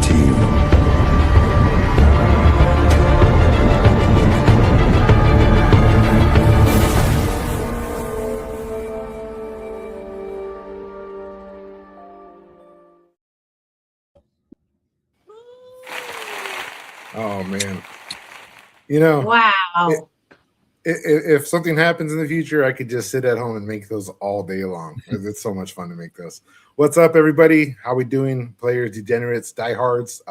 team. Oh man, you know, Wow. if something happens in the future, I could just sit at home and make those all day long. It's so much fun to make those. What's up, everybody? How we doing, players, degenerates, diehards?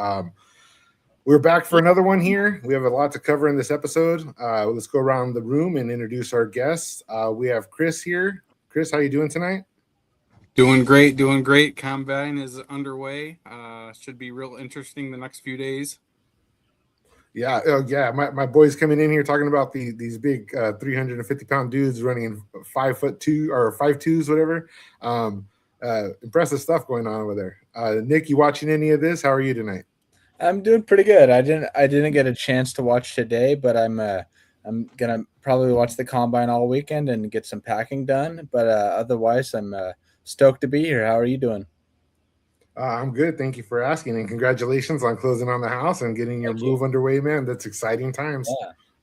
We're back for another one here. We have a lot to cover in this episode. Let's go around the room and introduce our guests. We have Chris here. Chris, how you doing tonight? Doing great, doing great. Combine is underway. Should be real interesting the next few days. Yeah, yeah. My boy's coming in here talking about these big 350-pound dudes running 5'2" or 5'2s, whatever. Impressive stuff going on over there. Nick, you watching any of this? How are you tonight? I'm doing pretty good. I didn't get a chance to watch today, but I'm gonna probably watch the combine all weekend and get some packing done. But otherwise, I'm stoked to be here. How are you doing? I'm good. Thank you for asking, and congratulations on closing on the house and getting your move underway, man. That's exciting times.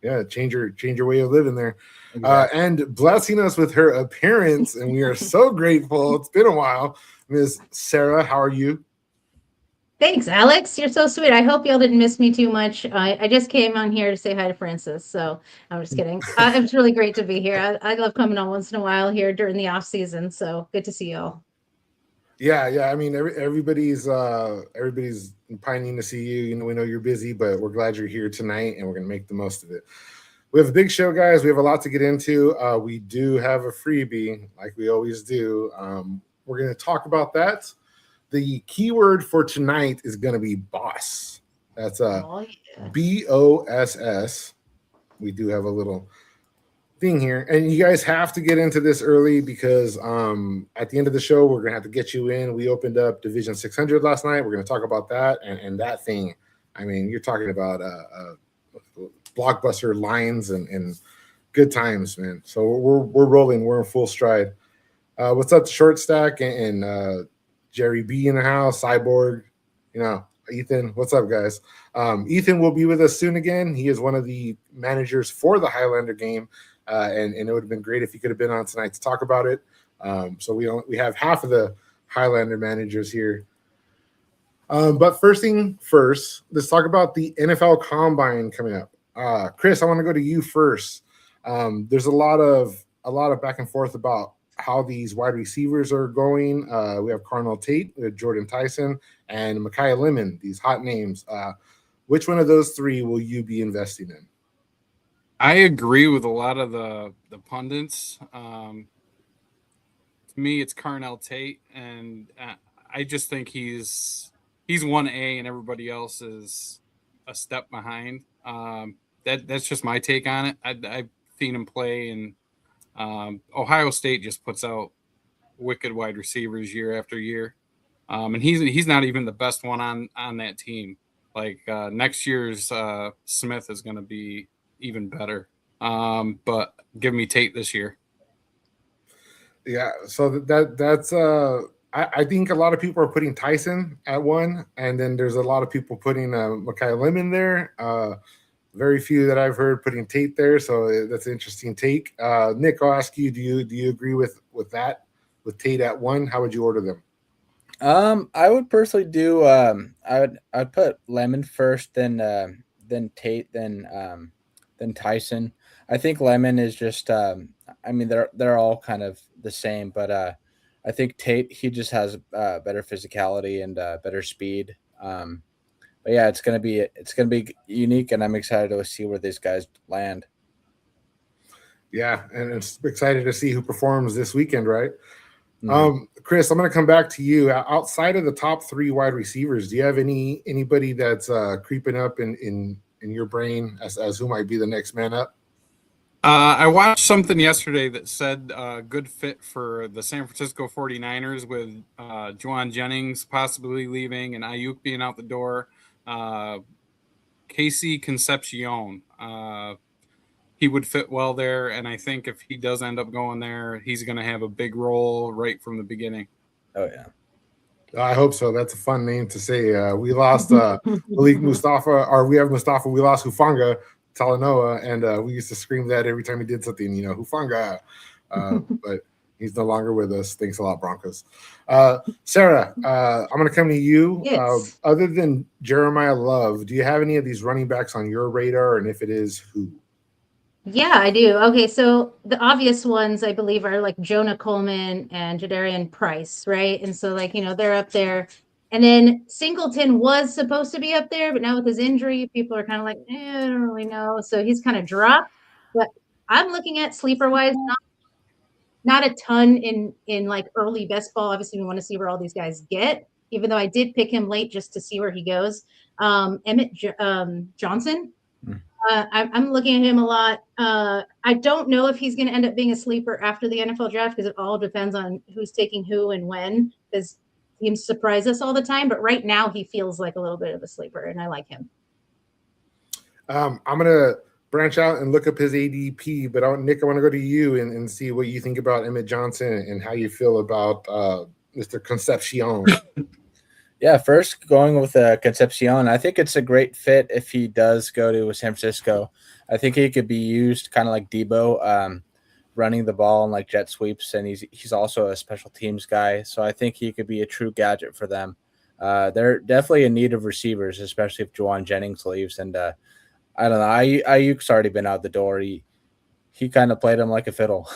Yeah, change your way of living there, exactly. And blessing us with her appearance, and we are so grateful. It's been a while, Ms. Sarah. How are you? Thanks, Alex. You're so sweet. I hope y'all didn't miss me too much. I just came on here to say hi to Francis, so I'm just kidding. It's really great to be here. I love coming on once in a while here during the off season, so good to see y'all. Yeah. I mean, everybody's pining to see you. You know, we know you're busy, but we're glad you're here tonight, and we're gonna make the most of it. We have a big show, guys. We have a lot to get into. We do have a freebie, like we always do. We're gonna talk about that. The keyword for tonight is gonna be boss. That's BOSS. We do have a little thing here, and you guys have to get into this early because at the end of the show we're gonna have to get you in. We opened up Division 600 last night. We're gonna talk about that, and that thing, I mean, you're talking about blockbuster lines and good times, man. So we're rolling. We're in full stride. What's up, Short Stack and Jerry B in the house, Cyborg, Ethan. What's up, guys? Ethan will be with us soon again. He is one of the managers for the Highlander game. And it would have been great if he could have been on tonight to talk about it. So we have half of the Highlander managers here. But first thing first, let's talk about the NFL Combine coming up. Chris, I want to go to you first. There's a lot of back and forth about how these wide receivers are going. We have Carnell Tate, Jordan Tyson, and Micaiah Lemon. These hot names. Which one of those three will you be investing in? I agree with a lot of the pundits. To me, it's Carnell Tate, and I just think he's 1A, and everybody else is a step behind. That's just my take on it. I've seen him play, and Ohio State just puts out wicked wide receivers year after year, and he's not even the best one on that team. Like next year's Smith is going to be even better. But give me Tate this year. Yeah, so that's I think a lot of people are putting Tyson at 1, and then there's a lot of people putting Micaiah Lemon there. Very few that I've heard putting Tate there, so that's an interesting take. Nick, I'll ask you: Do you agree with that? With Tate at 1, how would you order them? I would personally do. I'd put Lemon first, then Tate, then Tyson. I think Lemon is just. I mean, they're all kind of the same, but I think Tate, he just has better physicality and better speed. But yeah, it's gonna be unique, and I'm excited to see where these guys land. Yeah, and it's excited to see who performs this weekend, right? Mm-hmm. Chris, I'm going to come back to you. Outside of the top 3 wide receivers, do you have anybody that's creeping up in your brain as who might be the next man up? I watched something yesterday that said good fit for the San Francisco 49ers with Juwan Jennings possibly leaving and Ayuk being out the door. Casey Concepcion, he would fit well there, and I think if he does end up going there, he's going to have a big role right from the beginning. Oh, yeah. I hope so. That's a fun name to say. We lost Malik Mustafa, or we have Mustafa. We lost Hufanga Talanoa, and we used to scream that every time he did something. Hufanga. But he's no longer with us. Thanks a lot, Broncos. Sarah, I'm going to come to you. Yes. Other than Jeremiah Love, do you have any of these running backs on your radar? And if it is, who? Yeah, I do. Okay, so the obvious ones I believe are like Jonah Coleman and Jadarian Price, right? And so they're up there. And then Singleton was supposed to be up there, but now with his injury, people are kind of like, I don't really know. So he's kind of dropped. But I'm looking at sleeper wise, not a ton in like early best ball. Obviously, we want to see where all these guys get, even though I did pick him late just to see where he goes. Emmett Johnson. I'm looking at him a lot. I don't know if he's going to end up being a sleeper after the NFL draft because it all depends on who's taking who and when, because teams surprise us all the time. But right now, he feels like a little bit of a sleeper, and I like him. I'm going to branch out and look up his ADP, but Nick, I want to go to you and see what you think about Emmett Johnson and how you feel about Mr. Concepcion. Yeah, first going with Concepcion, I think it's a great fit if he does go to San Francisco. I think he could be used kind of like Debo, running the ball and like jet sweeps, and he's also a special teams guy. So I think he could be a true gadget for them. They're definitely in need of receivers, especially if Juwan Jennings leaves. And I don't know, Ayuk's already been out the door. He kind of played him like a fiddle,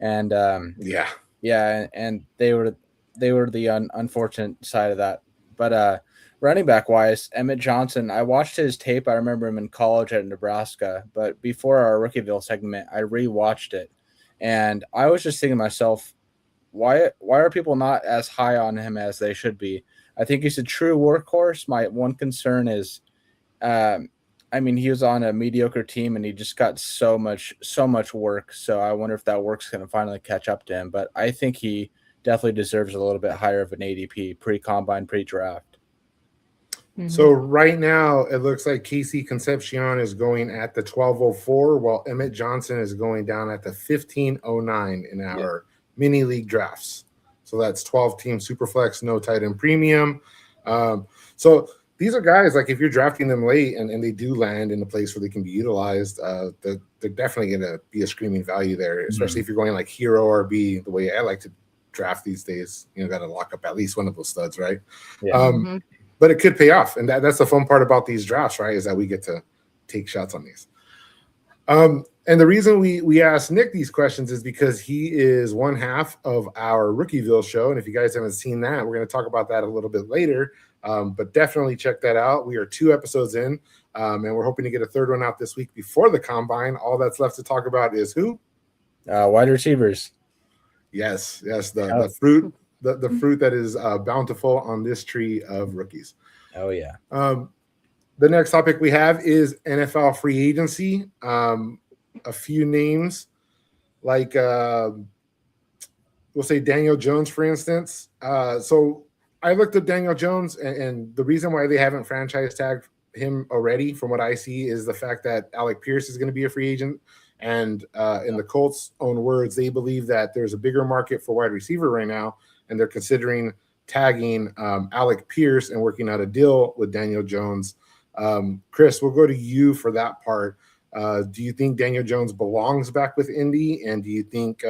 and and they were the unfortunate side of that. But running back wise, Emmett Johnson, I watched his tape. I remember him in college at Nebraska. But before our Rookieville segment, I rewatched it, and I was just thinking to myself, why are people not as high on him as they should be? I think he's a true workhorse. My one concern is, he was on a mediocre team and he just got so much work. So I wonder if that work's going to finally catch up to him. But I think he definitely deserves a little bit higher of an ADP, pre-combine, pre-draft. Mm-hmm. So right now, it looks like Casey Concepcion is going at the 1204, while Emmett Johnson is going down at the 1509 in our mini league drafts. So that's 12-team Superflex, no tight end premium. So these are guys, like if you're drafting them late and they do land in a place where they can be utilized, they're definitely going to be a screaming value there, especially if you're going like hero RB, the way I like to draft these days. Got to lock up at least one of those studs, right? Yeah. But it could pay off, and that's the fun part about these drafts, right? Is that we get to take shots on these. And the reason we asked Nick these questions is because he is one half of our Rookieville show, and if you guys haven't seen that, we're going to talk about that a little bit later. But definitely check that out. We are 2 episodes in, and we're hoping to get a third one out this week before the combine. All that's left to talk about is who? Wide receivers. Yes, the fruit, the fruit that is bountiful on this tree of rookies. Oh yeah. The next topic we have is NFL free agency. A few names, like we'll say Daniel Jones, for instance. So I looked at Daniel Jones, and the reason why they haven't franchise tagged him already, from what I see, is the fact that Alec Pierce is going to be a free agent. And in the Colts' own words, they believe that there's a bigger market for wide receiver right now, and they're considering tagging Alec Pierce and working out a deal with Daniel Jones. Chris, we'll go to you for that part. Do you think Daniel Jones belongs back with Indy, and do you think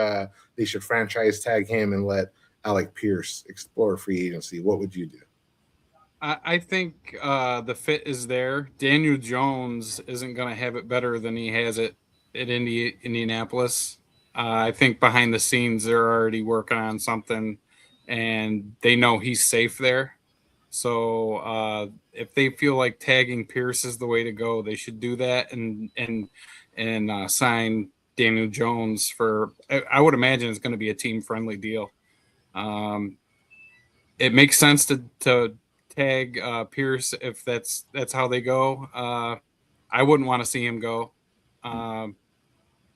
they should franchise tag him and let Alec Pierce explore free agency? What would you do? I think the fit is there. Daniel Jones isn't going to have it better than he has it at Indianapolis. I think behind the scenes they're already working on something, and they know he's safe there. So if they feel like tagging Pierce is the way to go, they should do that and sign Daniel Jones for. I would imagine it's going to be a team friendly deal. It makes sense to tag Pierce if that's how they go. I wouldn't want to see him go.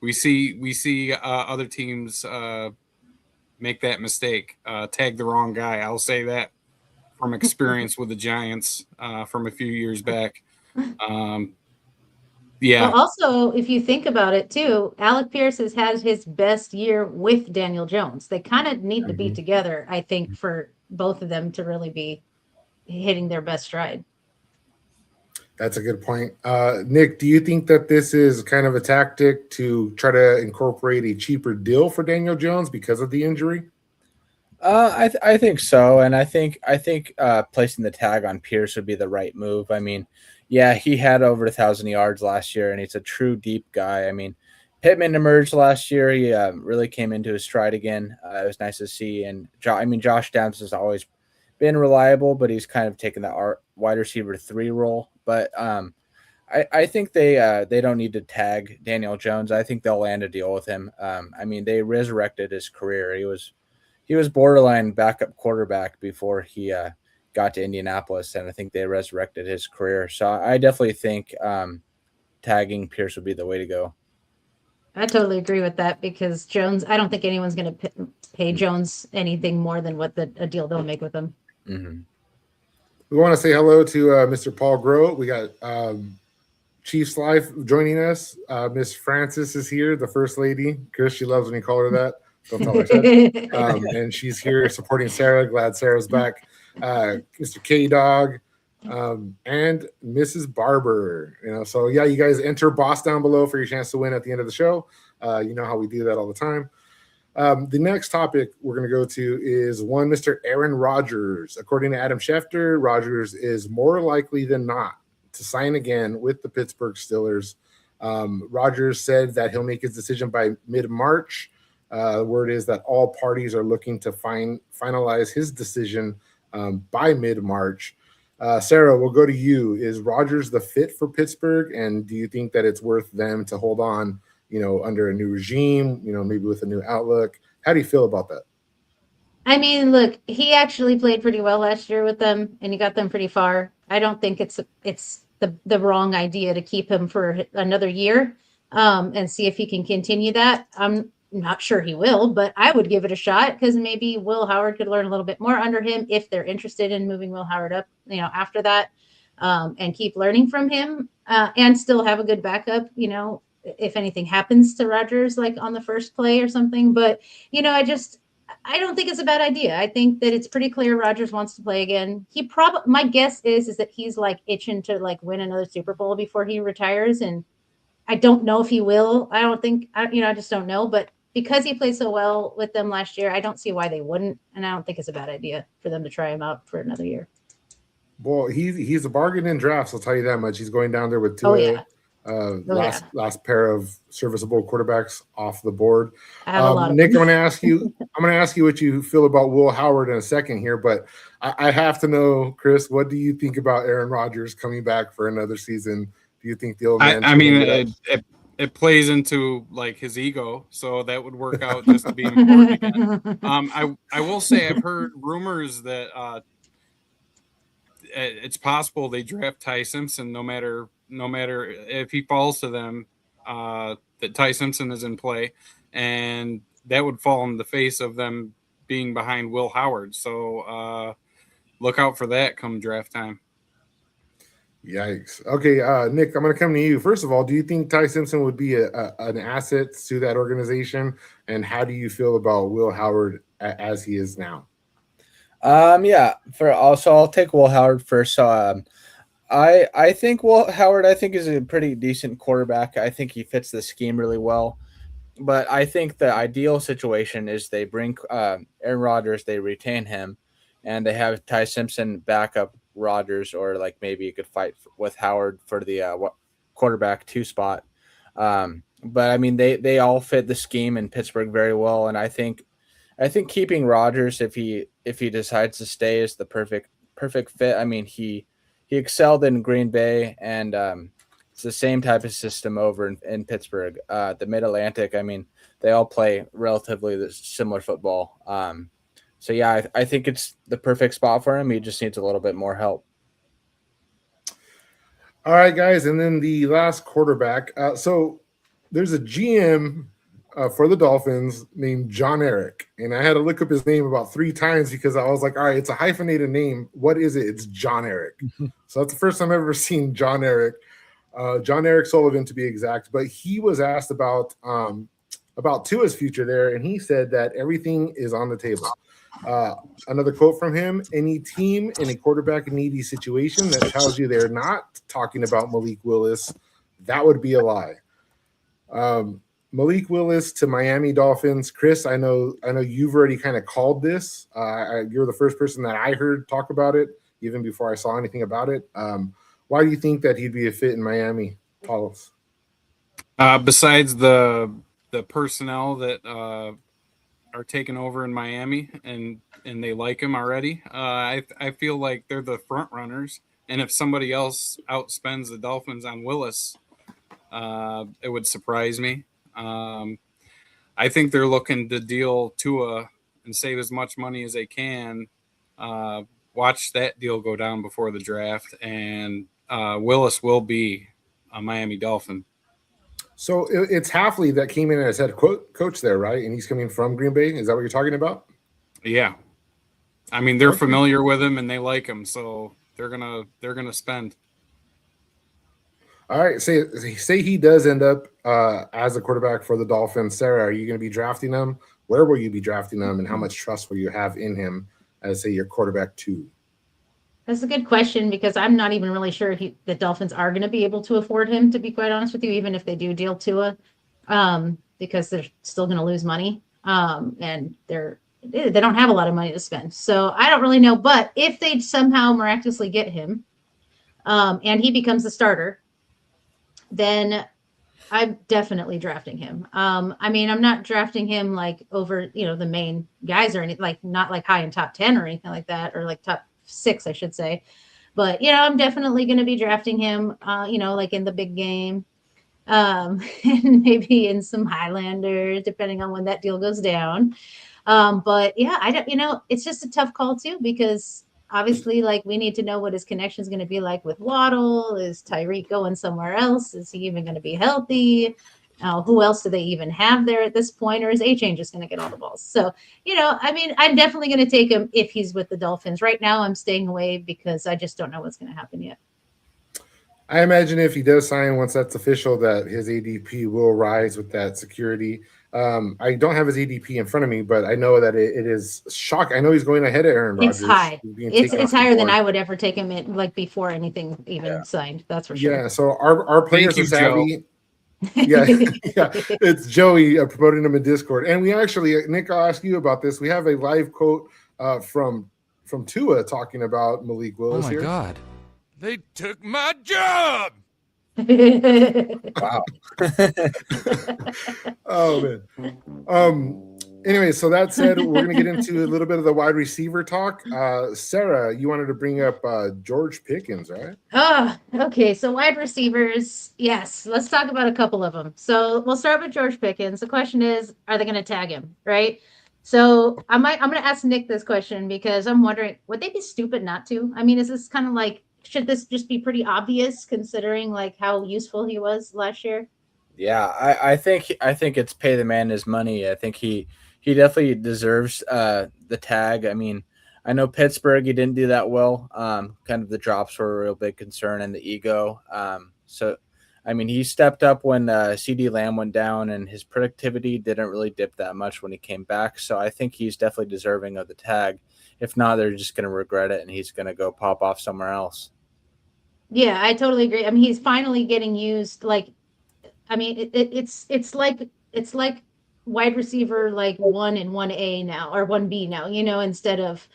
We see other teams make that mistake, tag the wrong guy. I'll say that from experience with the Giants from a few years back. Well, also, if you think about it too, Alec Pierce has had his best year with Daniel Jones. They kind of need to be together, I think, for both of them to really be hitting their best stride. That's a good point. Nick, do you think that this is kind of a tactic to try to incorporate a cheaper deal for Daniel Jones because of the injury? I think so, and I think placing the tag on Pierce would be the right move. I mean, yeah, he had over 1,000 yards last year, and he's a true deep guy. I mean, Pittman emerged last year. He really came into his stride again. It was nice to see. And Josh Downs has always been reliable, but he's kind of taken that wide receiver 3 role. But I think they don't need to tag Daniel Jones. I think they'll land a deal with him. I mean, they resurrected his career. He was borderline backup quarterback before he got to Indianapolis, and I think they resurrected his career. So I definitely think tagging Pierce would be the way to go. I totally agree with that because Jones, I don't think anyone's going to pay Jones anything more than what a deal they'll make with him. Mm-hmm. We want to say hello to Mr. Paul Grote. We got Chiefs Life joining us. Miss Francis is here, the first lady. Chris, she loves when you call her that. Don't tell her that. And she's here supporting Sarah. Glad Sarah's back. Mr. K-Dog and Mrs. Barber. So yeah, you guys enter boss down below for your chance to win at the end of the show. You know how we do that all the time. The next topic we're going to go to is one Mr. Aaron Rodgers. According to Adam Schefter, Rodgers is more likely than not to sign again with the Pittsburgh Steelers. Rodgers said that he'll make his decision by mid-March. The word is that all parties are looking to finalize his decision by mid-March. Sarah, we'll go to you. Is Rodgers the fit for Pittsburgh, and do you think that it's worth them to hold on, under a new regime, maybe with a new outlook? How do you feel about that? I mean, look, he actually played pretty well last year with them, and he got them pretty far. I don't think it's the wrong idea to keep him for another year and see if he can continue that. I'm not sure he will, but I would give it a shot because maybe Will Howard could learn a little bit more under him if they're interested in moving Will Howard up, after that, and keep learning from him and still have a good backup, if anything happens to Rodgers, like on the first play or something. But, I don't think it's a bad idea. I think that it's pretty clear Rodgers wants to play again. My guess is that he's like itching to like win another Super Bowl before he retires. And I don't know if he will. I just don't know. But because he played so well with them last year, I don't see why they wouldn't. And I don't think it's a bad idea for them to try him out for another year. Well, he's a bargain in drafts. I'll tell you that much. He's going down there with Tua. Last pair of serviceable quarterbacks off the board. Nick, I'm going to ask you what you feel about Will Howard in a second here, but I have to know, Chris, what do you think about Aaron Rodgers coming back for another season? Do you think the old man? I mean, it plays into like his ego, so that would work out just to be important again. I will say I've heard rumors that it's possible they draft Ty Simpson no matter if he falls to them, that Ty Simpson is in play, and that would fall in the face of them being behind Will Howard. So look out for that come draft time. Yikes. Okay, Nick, I'm going to come to you. First of all, do you think Ty Simpson would be an asset to that organization? And how do you feel about Will Howard as he is now? I'll take Will Howard first. So I think Will Howard is a pretty decent quarterback. I think he fits the scheme really well. But I think the ideal situation is they bring Aaron Rodgers, they retain him, and they have Ty Simpson back up Rodgers, or like maybe you could fight with Howard for the quarterback 2 spot. But I mean, they all fit the scheme in Pittsburgh very well, and I think keeping Rodgers, if he decides to stay, is the perfect fit. I mean, he excelled in Green Bay, and it's the same type of system over in Pittsburgh. The Mid-Atlantic, I mean, they all play relatively similar football. So yeah, I think it's the perfect spot for him. He just needs a little bit more help. All right, guys, and then the last quarterback. So there's a GM for the Dolphins named John Eric, and I had to look up his name about 3 times because I was like, all right, it's a hyphenated name. What is it? It's John Eric. So that's the first time I've ever seen John Eric Sullivan, to be exact. But he was asked about Tua's future there, and he said that everything is on the table. Another quote from him: "Any team in a quarterback needy situation that tells you they're not talking about Malik Willis, that would be a lie." Malik Willis to Miami Dolphins. Chris, I know you've already kind of called this. You're the first person that I heard talk about it, even before I saw anything about it. Why do you think that he'd be a fit in Miami, Paulos? Besides the personnel that are taking over in Miami, and they like him already, I feel like they're the front runners. And if somebody else outspends the Dolphins on Willis, it would surprise me. I think they're looking to deal Tua and save as much money as they can. Watch that deal go down before the draft, and Willis will be a Miami Dolphin. So it's Halfley that came in as head coach there, right? And he's coming from Green Bay. Is that what you're talking about? Yeah, I mean they're familiar with him and they like him, so they're gonna spend. All right. Say he does end up as a quarterback for the Dolphins. Sarah, are you going to be drafting him? Where will you be drafting him, and how much trust will you have in him as, say, your quarterback 2? That's a good question, because I'm not even really sure if the Dolphins are going to be able to afford him, to be quite honest with you, even if they do deal Tua, because they're still going to lose money, and they don't have a lot of money to spend. So I don't really know. But if they somehow miraculously get him, and he becomes the starter, then I'm definitely drafting him. I mean, I'm not drafting him like over, the main guys or anything, like not like high in top 10 or anything like that, or like top 6, I should say. But, I'm definitely going to be drafting him, like in the big game, and maybe in some Highlanders, depending on when that deal goes down. But yeah, I don't, it's just a tough call too, because obviously, like, we need to know what his connection is going to be like with Waddle. Is Tyreek going somewhere else? Is he even going to be healthy? Who else do they even have there at this point? Or is A-Chain just going to get all the balls? So, I mean, I'm definitely going to take him if he's with the Dolphins. Right now, I'm staying away because I just don't know what's going to happen yet. I imagine if he does sign, once that's official, that his ADP will rise with that security. I don't have his ADP in front of me, but I know that it is shocking. I know he's going ahead of Aaron Rodgers. It's high. It's higher than I would ever take him in, like before anything even signed. That's for sure. Yeah. So our players are savvy. Yeah, it's Joey promoting him in Discord, and we actually, Nick, I'll ask you about this. We have a live quote from Tua talking about Malik Willis. Oh my here. God, they took my job. Wow. Oh man. Anyway, so that said, we're gonna get into a little bit of the wide receiver talk. Sarah, you wanted to bring up George Pickens, right? Okay. So wide receivers, yes. Let's talk about a couple of them. So we'll start with George Pickens. The question is, are they going to tag him, right? So I'm going to ask Nick this question, because I'm wondering, would they be stupid not to? I mean, is this kind of like, should this just be pretty obvious, considering like how useful he was last year? Yeah, I think it's pay the man his money. I think he definitely deserves the tag. I mean, I know Pittsburgh, he didn't do that well. Kind of the drops were a real big concern, and the ego. So, I mean, he stepped up when CeeDee Lamb went down, and his productivity didn't really dip that much when he came back. So I think he's definitely deserving of the tag. If not, they're just going to regret it, and he's going to go pop off somewhere else. Yeah, I totally agree. I mean, he's finally getting used. Like, I mean, it's like wide receiver like 1 and 1A now, or 1B now, instead of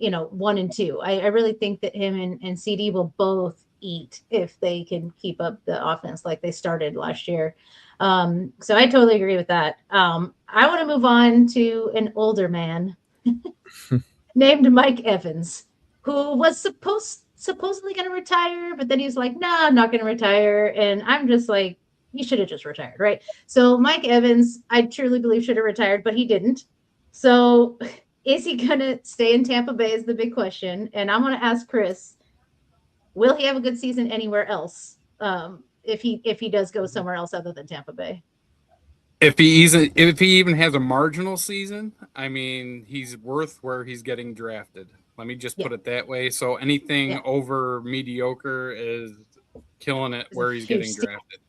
1 and 2. I really think that him and CD will both eat if they can keep up the offense like they started last year. So I totally agree with that. I want to move on to an older man named Mike Evans, who was supposedly going to retire, but then he was like, "No, I'm not going to retire." And I'm just like, he should have just retired, right? So Mike Evans, I truly believe, should have retired, but he didn't. So is he going to stay in Tampa Bay is the big question. And I'm going to ask Chris, will he have a good season anywhere else if he does go somewhere else other than Tampa Bay? If he even has a marginal season, I mean, he's worth where he's getting drafted. Let me just put it that way. So anything over mediocre is killing it where he's getting drafted.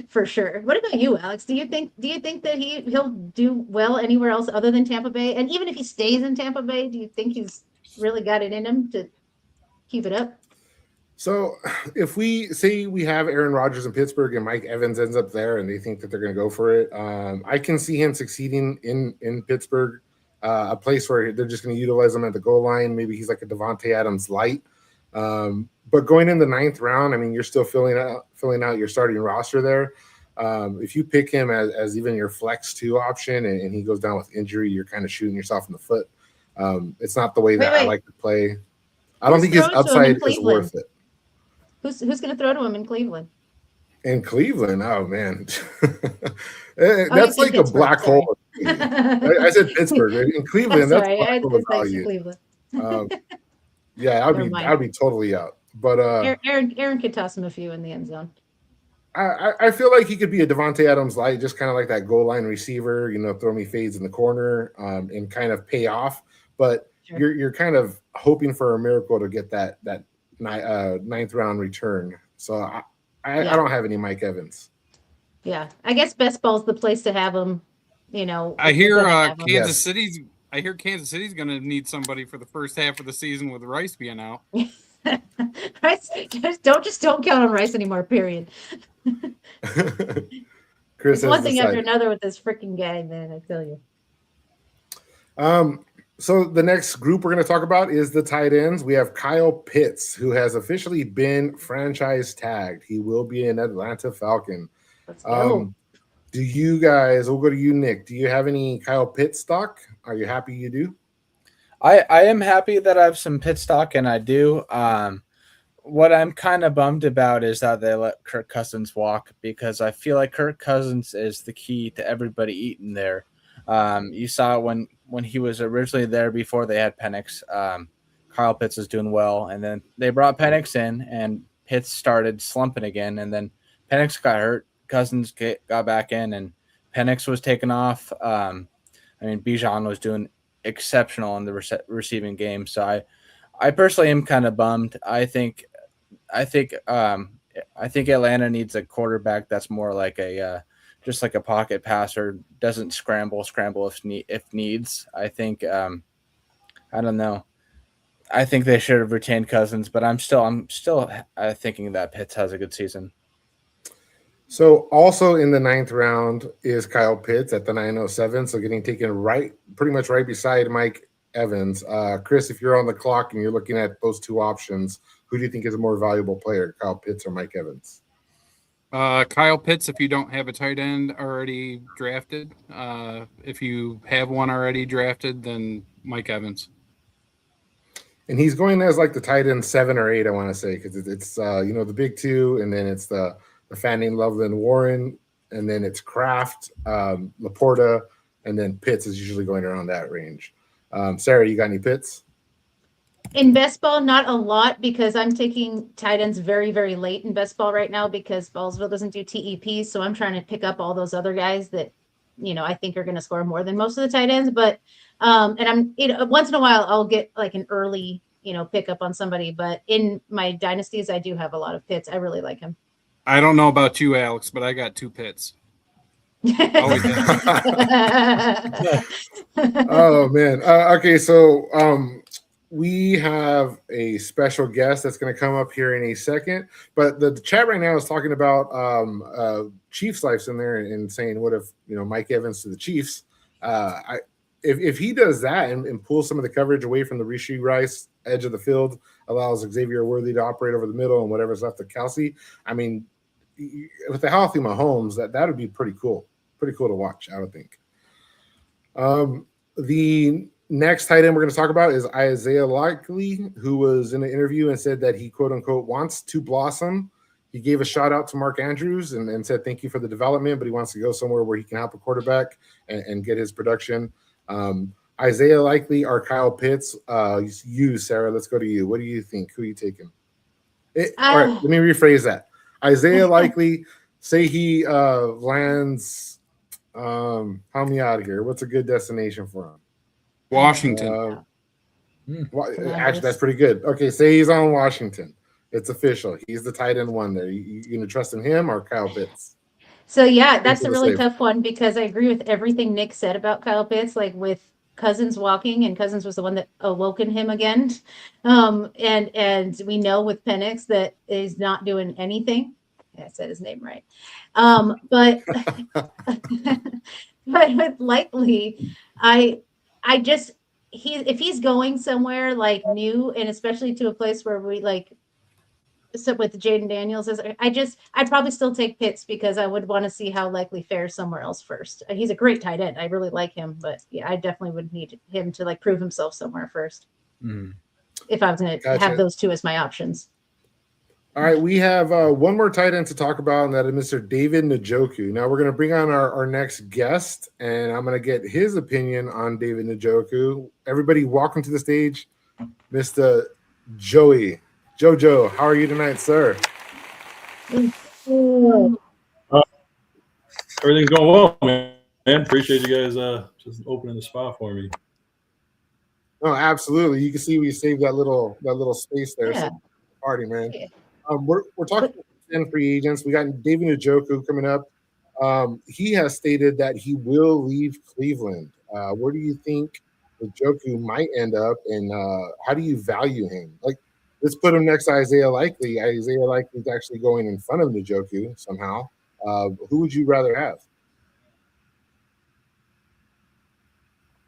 For sure. What about you, Alex? Do you think that he'll do well anywhere else other than Tampa Bay? And even if he stays in Tampa Bay, do you think he's really got it in him to keep it up? So if we say we have Aaron Rodgers in Pittsburgh and Mike Evans ends up there and they think that they're going to go for it, I can see him succeeding in Pittsburgh, a place where they're just going to utilize him at the goal line. Maybe he's like a Devontae Adams light. But going in the 9th round, I mean, you're still filling out your starting roster there. If you pick him as even your flex 2 option and he goes down with injury, you're kind of shooting yourself in the foot. It's not the way that I like to play. I don't think his upside is worth it. Who's going to throw to him in Cleveland? In Cleveland, oh man, that's like a black hole. I said Pittsburgh. In Cleveland, that's black hole value. Yeah, I'd be totally out. But Aaron could toss him a few in the end zone. I feel like he could be a Devontae Adams light, just kind of like that goal line receiver, throw me fades in the corner, and kind of pay off. But sure. You're kind of hoping for a miracle to get that 9th round return. So I don't have any Mike Evans. Yeah, I guess best ball's the place to have him. I hear Kansas City's going to need somebody for the first half of the season with Rice being out. Rice, don't count on Rice anymore. Period. Chris, one thing after another with this freaking guy, man. I tell you. So the next group we're going to talk about is the tight ends. We have Kyle Pitts, who has officially been franchise tagged. He will be an Atlanta Falcon. Let's go. Do you guys? We'll go to you, Nick. Do you have any Kyle Pitts stock? Are you happy you do? I am happy that I have some Pitt stock, and I do. What I'm kind of bummed about is that they let Kirk Cousins walk, because I feel like Kirk Cousins is the key to everybody eating there. You saw when he was originally there before they had Penix, Kyle Pitts was doing well, and then they brought Penix in, and Pitts started slumping again, and then Penix got hurt, Cousins got back in, and Penix was taken off. Bijan was doing exceptional in the receiving game, so I personally am kind of bummed. I think Atlanta needs a quarterback that's more like just like a pocket passer, doesn't scramble if needs. I think I don't know. I think they should have retained Cousins, but I'm still thinking that Pitts has a good season. So also in the 9th round is Kyle Pitts at the 907. So getting taken pretty much right beside Mike Evans. Chris, if you're on the clock and you're looking at those 2 options, who do you think is a more valuable player, Kyle Pitts or Mike Evans? Kyle Pitts, if you don't have a tight end already drafted. If you have one already drafted, then Mike Evans. And he's going as like the tight end 7 or 8, I want to say, because it's the big 2, and then it's the Fanning, Loveland, Warren, and then it's Kraft, Laporta, and then Pitts is usually going around that range. Sarah, you got any Pitts? In best ball, not a lot, because I'm taking tight ends very, very late in best ball right now, because Ballsville doesn't do TEPs. So I'm trying to pick up all those other guys that, I think are going to score more than most of the tight ends. But, and I'm, once in a while I'll get like an early, pick up on somebody. But in my dynasties, I do have a lot of Pitts. I really like him. I don't know about you, Alex, but I got 2 Pitts. Always Oh man. Okay, so we have a special guest that's going to come up here in a second, but the chat right now is talking about Chiefs lives in there and saying, what if Mike Evans to the Chiefs? If he does that and pulls some of the coverage away from the Rishi Rice edge of the field, allows Xavier Worthy to operate over the middle and whatever's left of Kelsey, I mean, with the healthy Mahomes, that would be pretty cool to watch, I would think. The next tight end we're going to talk about is Isaiah Likely, who was in an interview and said that he, quote unquote, wants to blossom. He gave a shout out to Mark Andrews and said thank you for the development, but he wants to go somewhere where he can help a quarterback and get his production. Isaiah Likely or Kyle Pitts? You, Sarah, let's go to you. What do you think? Who are you taking? All right, let me rephrase that. Isaiah Likely, say he lands, help me out here. What's a good destination for him? Washington. Actually, that's pretty good. Okay, say he's on Washington. It's official. He's the tight end one there. You going to trust in him or Kyle Pitts? So yeah, that's Into a the really save. tough one because I agree with everything Nick said about Kyle Pitts, like with Cousins walking, and Cousins was the one that awoken him again. And we know with Penix that he's not doing anything. Yeah, I said his name right. But but with Likely, I just if he's going somewhere like new, and especially to a place where we like, so with Jaden Daniels, I'd probably still take Pitts because I would want to see how Likely fares somewhere else first. He's a great tight end. I really like him, but yeah, I definitely would need him to like prove himself somewhere first. If I was going to Gotcha. have those two as my options. All right, we have one more tight end to talk about, and that is Mr. David Njoku. Now we're going to bring on our next guest, and I'm going to get his opinion on David Njoku. Everybody, welcome to the stage, Mr. Joey. Jojo, how are you tonight, sir? Everything's going well, man. Appreciate you guys just opening the spot for me. Oh, absolutely. You can see we saved that little space there. Yeah. So party, man. Yeah. We're talking about 10 free agents. We got David Njoku coming up. He has stated that he will leave Cleveland. Where do you think Njoku might end up, and how do you value him? Like, let's put him next to Isaiah Likely. Isaiah Likely is actually going in front of Njoku somehow. Who would you rather have?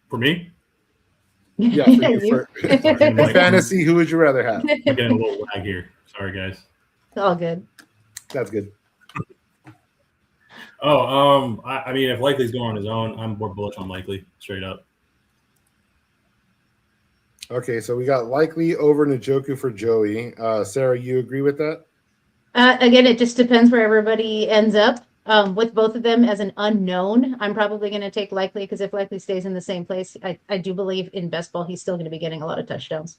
For me? Yeah, for you. For fantasy, who would you rather have? I'm getting a little lag here. Sorry, guys. It's all good. That's good. I mean, if Likely's going on his own, I'm more bullish on Likely, straight up. Okay, so we got Likely over Njoku for Joey. Sarah, you agree with that? Again, it just depends where everybody ends up. With both of them as an unknown, I'm probably going to take Likely because if Likely stays in the same place, I do believe in best ball he's still going to be getting a lot of touchdowns.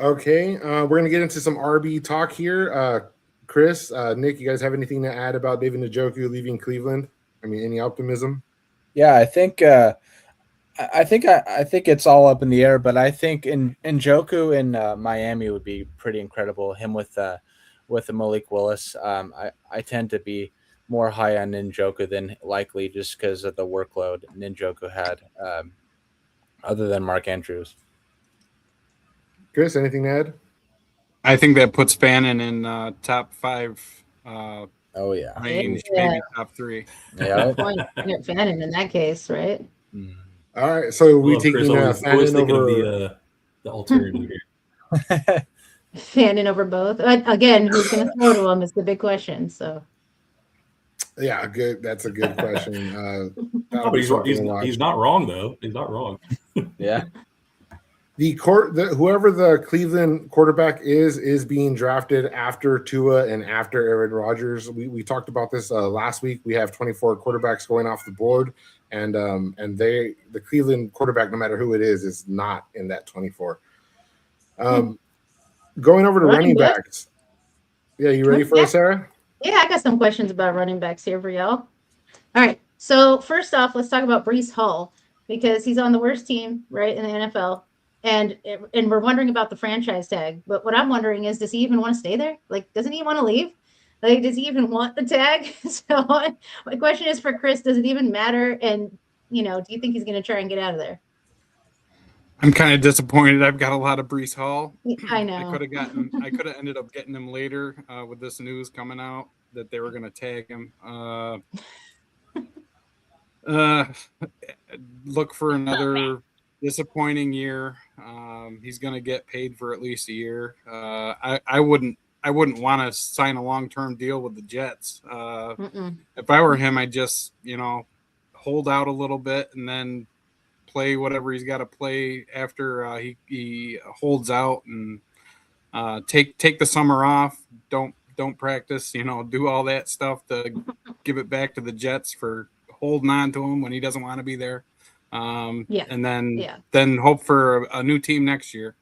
Okay, we're going to get into some RB talk here. Chris, Nick, you guys have anything to add about David Njoku leaving Cleveland? I mean, any optimism? Yeah, I think it's all up in the air, but I think Njoku in Miami would be pretty incredible. Him with Malik Willis. I tend to be more high on Njoku than Likely just because of the workload Njoku had, other than Mark Andrews. Chris, anything to add? I think that puts Fannin in top 5 Oh yeah, range, Yeah. maybe top 3. yeah. Point Fannin in that case, right? All right, so we Well, Chris, taking always Fannin thinking over. of the alternative here. Fannin over both. Again, who's going to throw to him is the big question. So Yeah, good. That's a good question. No, but he's not wrong though. He's not wrong. Yeah. Whoever the Cleveland quarterback is being drafted after Tua and after Aaron Rodgers. We talked about this last week. We have 24 quarterbacks going off the board, and the Cleveland quarterback, no matter who it is not in that 24. Going over to running backs. Yeah, you ready for us, Sarah? yeah, I got some questions about running backs here for y'all. All right. So first off, let's talk about Breece Hall because he's on the worst team, right, in the NFL. And we're wondering about the franchise tag. But what I'm wondering is, does he even want to stay there? Like, doesn't he want to leave? Like, does he even want the tag? So my question is for Chris, does it even matter? And, do you think he's going to try and get out of there? I'm kind of disappointed. I've got a lot of Breece Hall. I know. I could have ended up getting him later with this news coming out that they were going to tag him. Look for another disappointing year. He's going to get paid for at least a year. I wouldn't want to sign a long-term deal with the Jets. If I were him, I'd just, hold out a little bit and then play whatever he's got to play after he holds out and take the summer off. Don't practice, do all that stuff to give it back to the Jets for holding on to him when he doesn't want to be there. And then hope for a new team next year.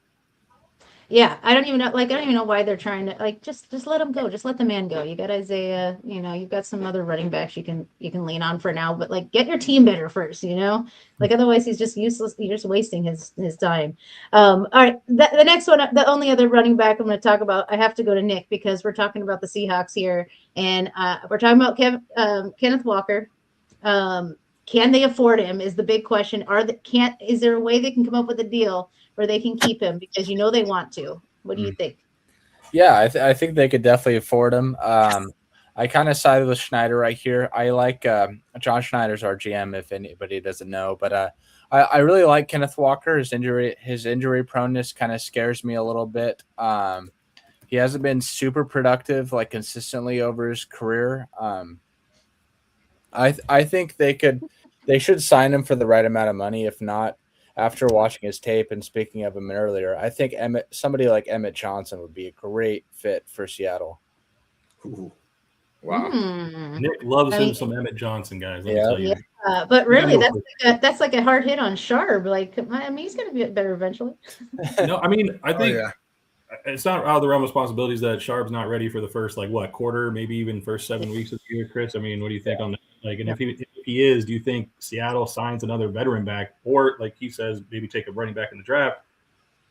Yeah, I don't even know. Like, I don't even know why they're trying to just let him go. Just let the man go. You got Isaiah. You've got some other running backs you can lean on for now. But like, get your team better first. Like otherwise he's just useless. You're just wasting his time. All right, the next one, the only other running back I'm going to talk about. I have to go to Nick because we're talking about the Seahawks here, and we're talking about Kenneth Walker. Can they afford him? Is the big question. Is there a way they can come up with a deal where they can keep him because they want to? What do you think? Yeah, I think they could definitely afford him. I kind of sided with Schneider right here. I like John Schneider's our GM, if anybody doesn't know, but I really like Kenneth Walker. His injury proneness kind of scares me a little bit. He hasn't been super productive like consistently over his career. I think they should sign him for the right amount of money. If not, after watching his tape and speaking of him earlier, I think somebody like Emmett Johnson would be a great fit for Seattle. Ooh. Wow. Nick loves him some Emmett Johnson, guys. Let me tell you. Yeah, but really, that's like a hard hit on Sharp. Like, I mean, he's going to be better eventually. No, I mean, I think it's not out of the realm of responsibilities that Sharp's not ready for the first quarter, maybe even first 7 weeks of the year. Chris, I mean, what do you think on that? Like, and if he is, do you think Seattle signs another veteran back, or like he says, maybe take a running back in the draft?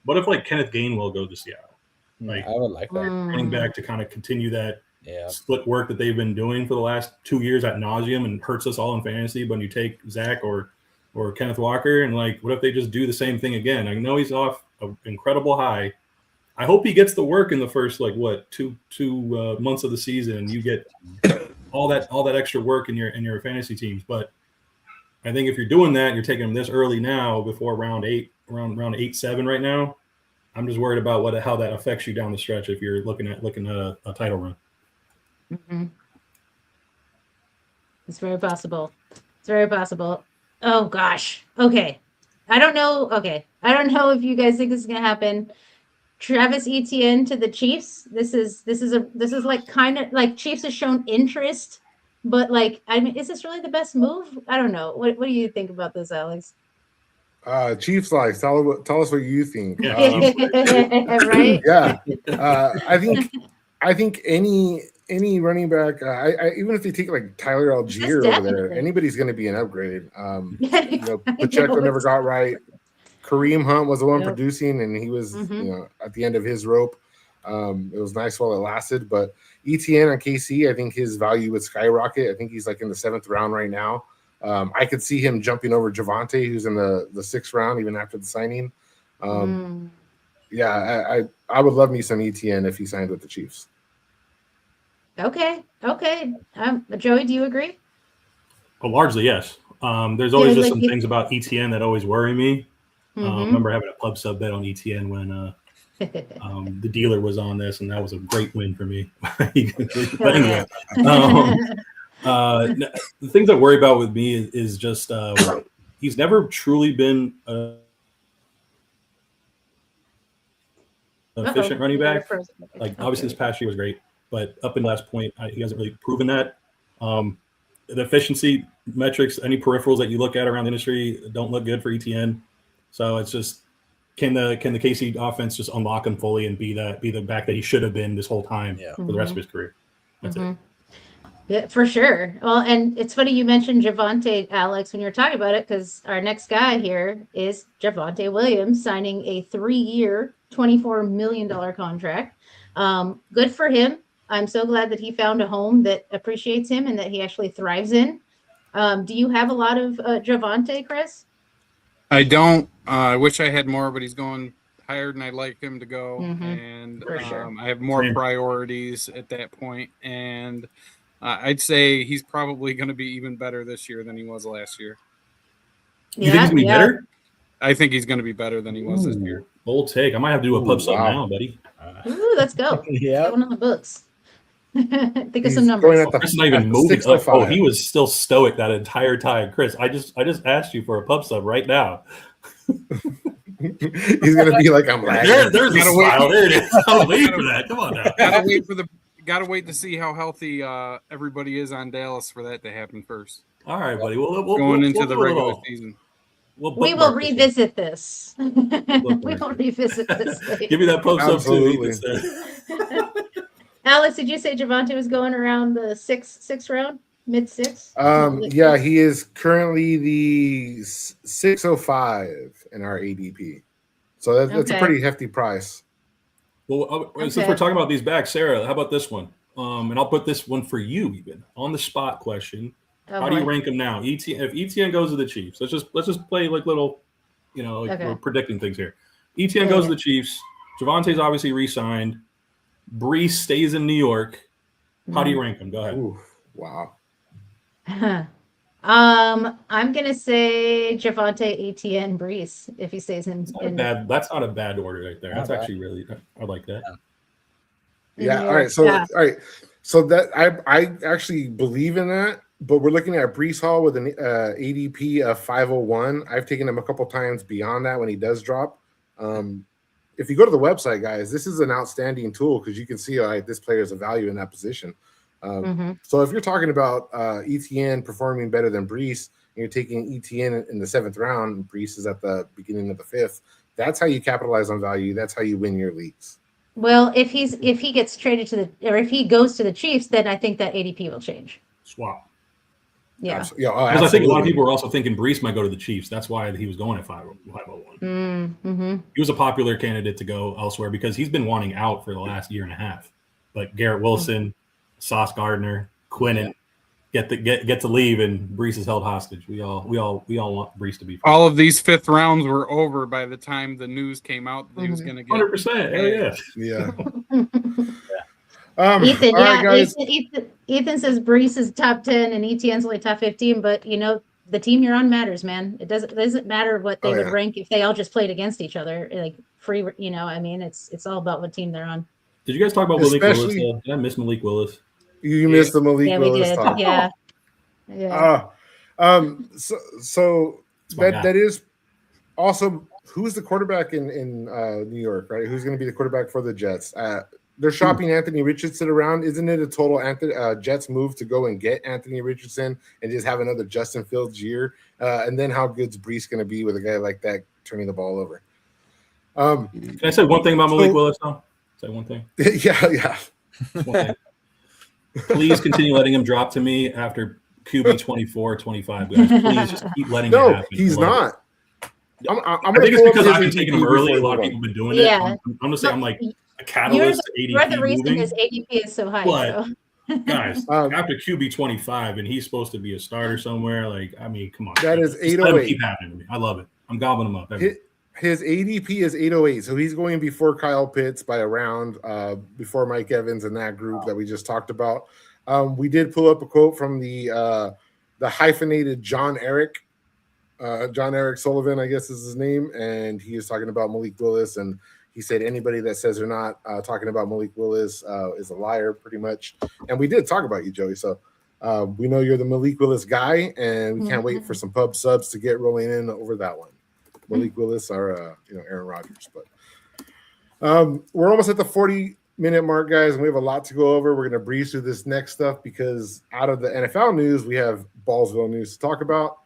What if Kenneth Gainwell goes to Seattle? I would like that running back to kind of continue that split work that they've been doing for the last 2 years ad nauseum and hurts us all in fantasy. But when you take Zach or Kenneth Walker and what if they just do the same thing again? I know he's off an incredible high. I hope he gets the work in the first two months of the season, and you get all that extra work in your fantasy teams. But I think if you're doing that, you're taking him this early now before round 8-7 right now. I'm just worried about how that affects you down the stretch if you're looking at a title run. Mm-hmm. It's very possible. Oh gosh. Okay. I don't know. Okay. I don't know if you guys think this is gonna happen. Travis Etienne to the Chiefs. This is like kind of like Chiefs has shown interest, but I mean, is this really the best move? I don't know. What do you think about this, Alex? Chiefs life. Tell us what you think. Right? Yeah. I think any running back, even if they take Tyler Algier over there, anybody's going to be an upgrade. Pacheco never got right. Kareem Hunt was the one producing, and he was at the end of his rope. It was nice while it lasted, but ETN on KC, I think his value would skyrocket. I think he's in the 7th round right now. I could see him jumping over Javonte, who's in the 6th round, even after the signing. Yeah, I would love me some ETN if he signed with the Chiefs. Okay. Joey, do you agree? Well, largely, yes. There's always just some things about ETN that always worry me. I remember having a pub sub bet on ETN when the dealer was on this, and that was a great win for me. But anyway, the things I worry about with me is just he's never truly been an efficient running back. Obviously, this past year was great, but up in the last point, he hasn't really proven that. The efficiency metrics, any peripherals that you look at around the industry, don't look good for ETN. So it's just can the KC offense just unlock him fully and be the back that he should have been this whole time for the rest of his career? That's it. Yeah, for sure. Well, and it's funny you mentioned Javonte, Alex, when you're talking about it, because our next guy here is Javonte Williams signing a 3-year, $24 million contract. Good for him. I'm so glad that he found a home that appreciates him and that he actually thrives in. Do you have a lot of Javonte, Chris? I don't. I wish I had more, but he's going higher than I'd like him to go. And sure. I have more priorities at that point. And I'd say he's probably going to be even better this year than he was last year. You think he's going to be better? I think he's going to be better than he was this year. Bold take. I might have to do a pub sub now, buddy. Ooh, let's go. Yeah. One on the books. Think of some numbers. Chris is not even moving. He was still stoic that entire time. Chris, I just asked you for a pub sub right now. He's gonna be like, I'm lagging. There's a smile. There it is. I'll wait for that. Come on now. Gotta wait to see how healthy everybody is on Dallas for that to happen first. All right, buddy. We'll going into the regular season. We will revisit this. We will revisit this later. Give me that post up too. Alex, did you say Javonte was going around the sixth round, mid six? Yeah, he is currently the 605 in our ADP. So that's a pretty hefty price. Well, since we're talking about these backs, Sarah, how about this one? And I'll put this one for you, even on the spot question. How do you rank him now? If ETN goes to the Chiefs, let's just play like little, we're predicting things here. ETN goes to the Chiefs. Javonte's obviously re-signed. Brees stays in New York. How do you rank him? Go ahead. Ooh, wow. I'm gonna say Javonte, ETN, Brees if he stays in. That's not a bad order right there. That's actually really. I like that. Yeah. All right. So that I actually believe in that. But we're looking at Brees Hall with an ADP of 501. I've taken him a couple times beyond that when he does drop. If you go to the website, guys, this is an outstanding tool because you can see this player is a value in that position. So if you're talking about ETN performing better than Brees, and you're taking ETN in the 7th round, and Brees is at the beginning of the 5th, that's how you capitalize on value. That's how you win your leagues. Well, if he gets traded if he goes to the Chiefs, then I think that ADP will change. Swap. Yeah. Because I think a lot of people were also thinking Brees might go to the Chiefs. That's why he was going at 501. He was a popular candidate to go elsewhere because he's been wanting out for the last year and a half. But Garrett Wilson, Sauce Gardner, Quinnen get to leave, and Brees is held hostage. We all want Brees to be. All of these 5th rounds were over by the time the news came out that he was going to get 100%. Yeah. Ethan, guys. Ethan says Brees is top 10 and ETN's only top 15, but the team you're on matters, man. It doesn't matter what they would rank if they all just played against each other. Like it's all about what team they're on. Did you guys talk about Malik Willis? Did I miss Malik Willis? You missed the Malik Willis. We did. Talk. Yeah. So that is also who's the quarterback in New York, right? Who's going to be the quarterback for the Jets? They're shopping Anthony Richardson around. Isn't it a total Jets move to go and get Anthony Richardson and just have another Justin Fields year? And then how good's Brees going to be with a guy like that turning the ball over? Can I say one thing about Malik Willis, though? Say one thing? Yeah. One thing. Please continue letting him drop to me after QB 24, 25. Guys. Please just keep letting it happen. He's not. I think it's because I've been taking him early. A lot of people have been doing it. I'm going to say I'm like a catalyst to ADP. You're the reason his ADP is so high. Guys, after QB 25 and he's supposed to be a starter somewhere, come on. That is 808. Keep happening to me. I love it. I'm gobbling him up. His ADP is 808, so he's going before Kyle Pitts by a round, before Mike Evans and that group that we just talked about. We did pull up a quote from the hyphenated John Eric Sullivan, I guess is his name, and he is talking about Malik Willis, and he said anybody that says they're not talking about Malik Willis is a liar, pretty much. And we did talk about you, Joey, so we know you're the Malik Willis guy, and we can't wait for some pub subs to get rolling in over that one. Malik Willis or Aaron Rodgers, but we're almost at the 40-minute mark, guys, and we have a lot to go over. We're going to breeze through this next stuff because out of the NFL news, we have Ballsville news to talk about.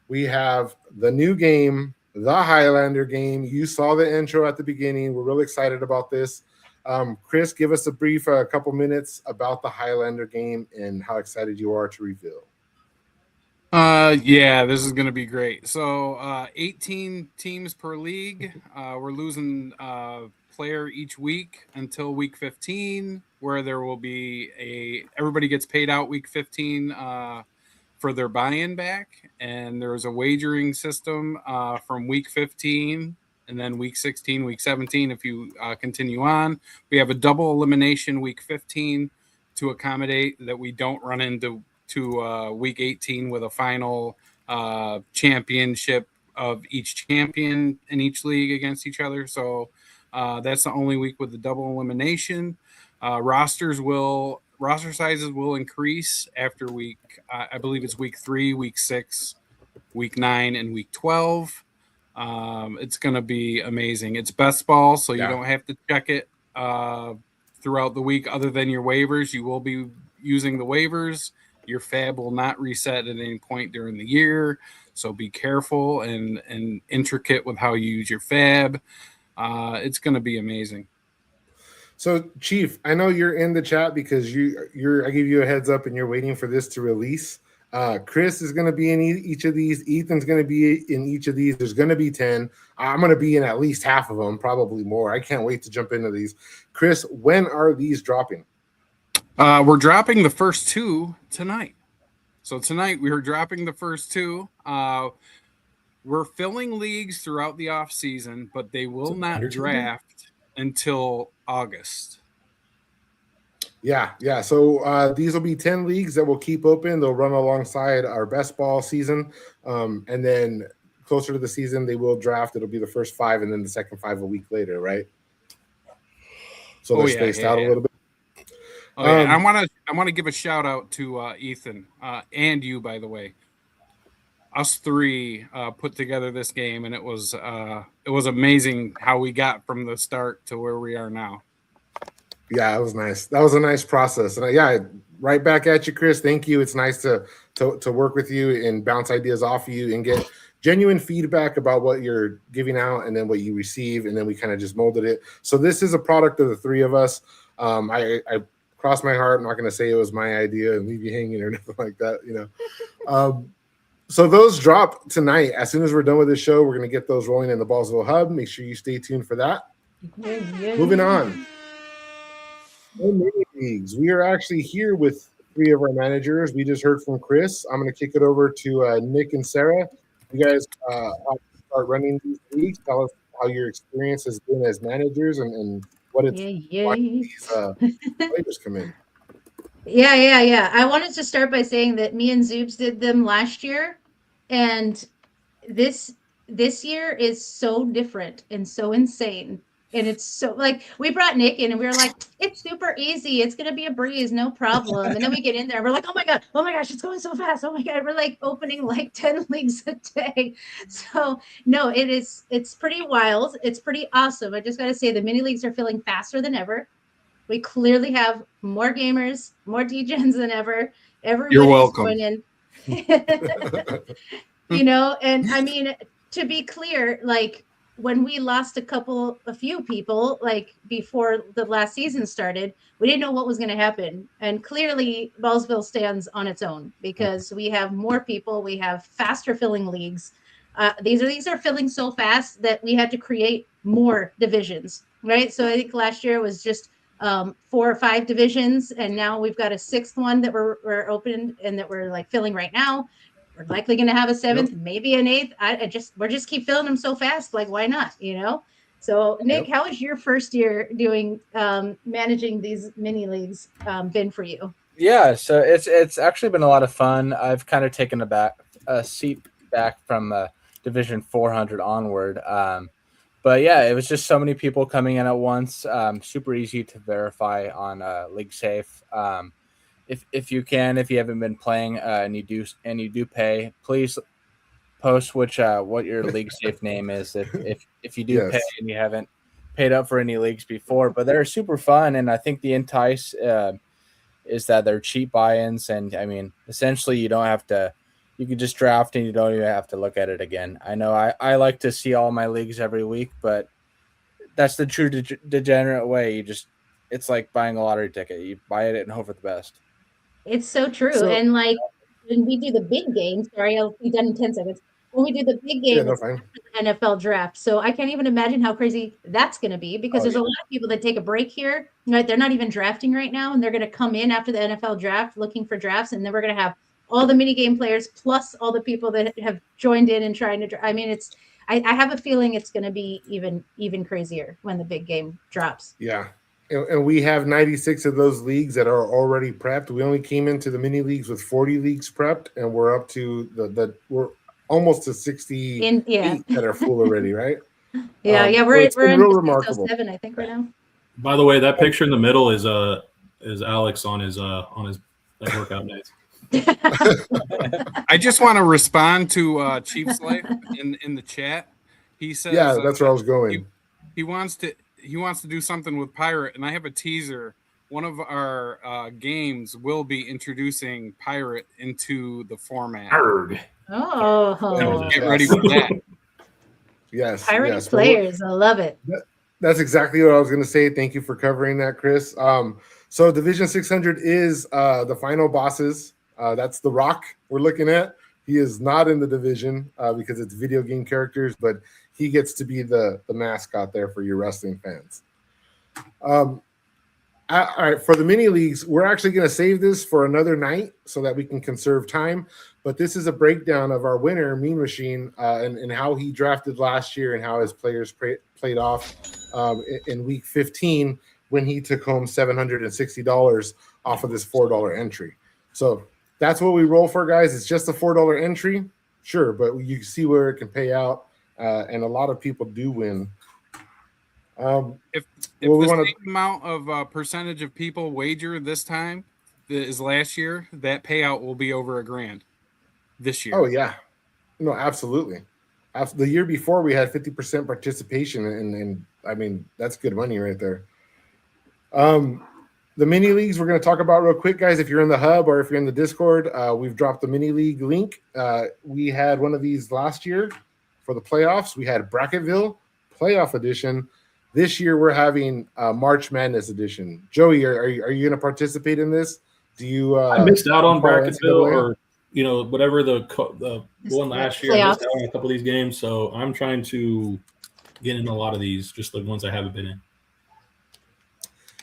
We have the new game, the Highlander game. You saw the intro at the beginning. We're really excited about this. Chris, give us a brief, a couple minutes about the Highlander game and how excited you are to reveal. Yeah, this is going to be great. So 18 teams per league. We're losing a player each week until week 15, where there will be everybody gets paid out week 15 for their buy-in back. And there's a wagering system from week 15 and then week 16, week 17, if you continue on. We have a double elimination week 15 to accommodate that we don't run into week 18 with a final championship of each champion in each league against each other. So that's the only week with the double elimination. Roster sizes will increase after week, I believe it's week 3, week 6, week 9, and week 12. It's going to be amazing. It's best ball, so you don't have to check it throughout the week other than your waivers. You will be using the waivers Your fab will not reset at any point during the year, so be careful and intricate with how you use your fab. It's going to be amazing. So, Chief, I know you're in the chat because I give you a heads up and you're waiting for this to release. Chris is going to be in each of these. Ethan's going to be in each of these. There's going to be 10. I'm going to be in at least half of them, probably more. I can't wait to jump into these. Chris, when are these dropping? We're dropping the first 2 tonight. So tonight we are dropping the first 2. We're filling leagues throughout the off season, but they will not draft until August. Yeah. So these will be 10 leagues that will keep open. They'll run alongside our best ball season. And then closer to the season, they will draft. It'll be the first 5 and then the second 5 a week later, right? So they're spaced out a little bit. Oh, yeah. I want to give a shout out to Ethan and you, by the way. Us 3 put together this game, and it was amazing how we got from the start to where we are now. Yeah, it was nice. That was a nice process, and right back at you, Chris. Thank you. It's nice to work with you and bounce ideas off of you and get genuine feedback about what you're giving out and then what you receive, and then we kind of just molded it. So this is a product of the 3 of us. I cross my heart. I'm not going to say it was my idea and leave you hanging or nothing like that, So those drop tonight. As soon as we're done with this show, we're going to get those rolling in the Ballsville Hub. Make sure you stay tuned for that. Yeah. Moving on. Mini leagues. We are actually here with 3 of our managers. We just heard from Chris. I'm going to kick it over to Nick and Sarah. You guys start running these leagues. Tell us how your experience has been as managers and what it's why these players come in. Yeah. I wanted to start by saying that me and Zoobs did them last year, and this year is so different and so insane. And it's so we brought Nick in and we were like, it's super easy. It's going to be a breeze. No problem. And then we get in there. And we're like, oh my gosh, it's going so fast. Oh my God. We're opening 10 leagues a day. So no, it's pretty wild. It's pretty awesome. I just got to say the mini leagues are filling faster than ever. We clearly have more gamers, more DJs than ever. Everybody's You're welcome. Going in. And I mean, to be clear, when we lost a few people, before the last season started, we didn't know what was going to happen. And clearly Ballsville stands on its own because we have more people. We have faster filling leagues. These are filling so fast that we had to create more divisions, right? So I think last year was just 4 or 5 divisions. And now we've got a 6th one that we're open and that we're filling right now. We're likely going to have a 7th, maybe an 8th. We're just keep filling them so fast. Why not? So Nick, how was your first year doing managing these mini leagues been for you? Yeah, so it's actually been a lot of fun. I've kind of taken a seat back from Division 400 onward. But yeah, it was just so many people coming in at once. Super easy to verify on LeagueSafe. If you haven't been playing and you do pay, please post what your LeagueSafe name is if you do pay and you haven't paid up for any leagues before. But they're super fun, and I think the entice is that they're cheap buy-ins, and I mean essentially you can just draft and you don't even have to look at it again. I know I like to see all my leagues every week, but that's the true degenerate way. It's like buying a lottery ticket. You buy it and hope for the best. It's so true. And when we do the big game, sorry, I'll be done in 10 seconds. When we do the big game, it's the NFL draft. So I can't even imagine how crazy that's going to be because there's a lot of people that take a break here. Right? They're not even drafting right now, and they're going to come in after the NFL draft looking for drafts, and then we're going to have all the mini game players plus all the people that have joined in and trying to. I mean, I have a feeling it's going to be even crazier when the big game drops. Yeah. And we have 96 of those leagues that are already prepped. We only came into the mini leagues with 40 leagues prepped, and we're up to we're almost to 68 that are full already, right? Yeah, we're in real remarkable. 7, I think, right now. By the way, that picture in the middle is Alex on his workout nights. I just want to respond to Chief's Life in the chat. He says, that's where I was going. He wants to do something with Pirate, and I have a teaser one of our games will be introducing pirate into the format. Arg. Oh, Get ready for that. Yes. pirate yes. players. I love it. That's exactly what I was going to say. Thank you for covering that, Chris. So Division 600 is the final bosses. That's The Rock we're looking at. He is not in the division because it's video game characters, but he gets to be the mascot there for your wrestling fans. All right, for the mini leagues, we're actually going to save this for another night so that we can conserve time. But this is a breakdown of our winner, Mean Machine, and how he drafted last year and how his players played off in week 15 when he took home $760 off of this $4 entry. So that's what we roll for, guys. It's just a $4 entry, sure, but you can see where it can pay out, and a lot of people do win. If the same amount of percentage of people wager this time as last year, that payout will be over $1,000 this year. Oh yeah, no, absolutely. The year before we had 50% participation, and I mean that's good money right there. The mini leagues we're going to talk about real quick, guys. If you're in the hub or if you're in the Discord, we've dropped the mini league link. We had one of these last year for the playoffs. We had Bracketville playoff edition. This year we're having March Madness edition. Joey, are you going to participate in this? Do you? I missed out on Bracketville or whatever the one last year. I missed out on a couple of these games, so I'm trying to get in a lot of these, just the ones I haven't been in.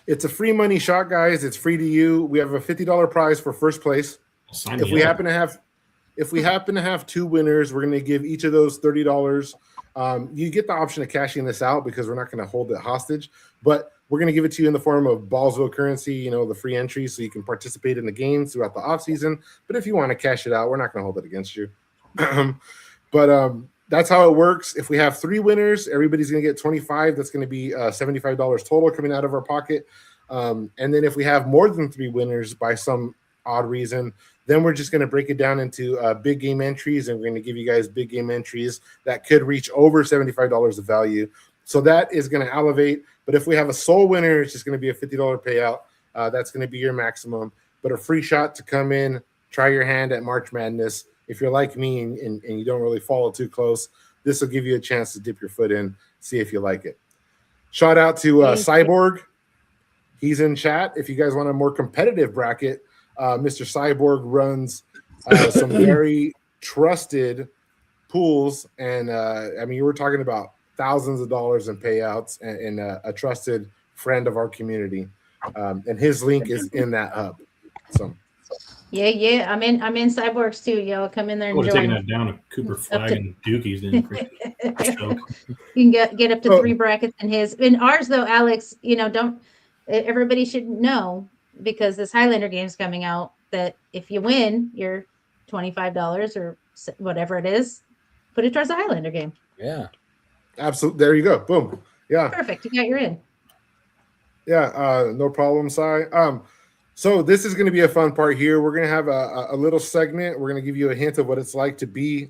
It's a free money shot, guys. It's free to you. We have a $50 prize for first place. If we happen to have two winners, we're going to give each of those $30. You get the option of cashing this out because we're not going to hold it hostage, but we're going to give it to you in the form of Ballsville currency, the free entry, so you can participate in the games throughout the off season. But if you want to cash it out, we're not going to hold it against you. But that's how it works. If we have three winners, everybody's going to get $25. That's going to be $75 total coming out of our pocket. And then if we have more than three winners by some odd reason, then we're just going to break it down into big game entries, and we're going to give you guys big game entries that could reach over $75 of value. So that is going to elevate. But if we have a sole winner, it's just going to be a $50 payout. That's going to be your maximum. But a free shot to come in, try your hand at March Madness. If you're like me and you don't really follow too close, this will give you a chance to dip your foot in, see if you like it. Shout out to Cyborg. He's in chat. If you guys want a more competitive bracket, Mr. Cyborg runs some very trusted pools. And, you were talking about thousands of dollars in payouts and a trusted friend of our community. And his link is in that hub. So. Yeah. I'm in Cyborgs too. Y'all come in there and join. Taking that down to Cooper Flag and Dookies. You can get up to 3 brackets in his. In ours though, Alex, everybody should know, because this Highlander game is coming out, that if you win your $25 or whatever it is, put it towards the Highlander game. Yeah. Absolutely. There you go. Boom. Yeah. Perfect. You got your in. Yeah. No problem, Cy. So this is going to be a fun part here. We're going to have a little segment. We're going to give you a hint of what it's like to be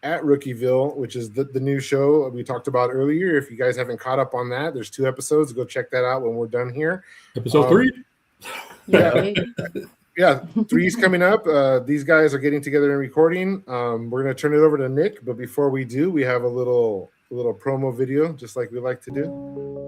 at Rookieville, which is the new show we talked about earlier. If you guys haven't caught up on that, there's 2 episodes. Go check that out when we're done here. Episode 3. Yeah. Yeah, 3's coming up. These guys are getting together and recording. We're going to turn it over to Nick, but before we do, we have a little promo video, just like we like to do.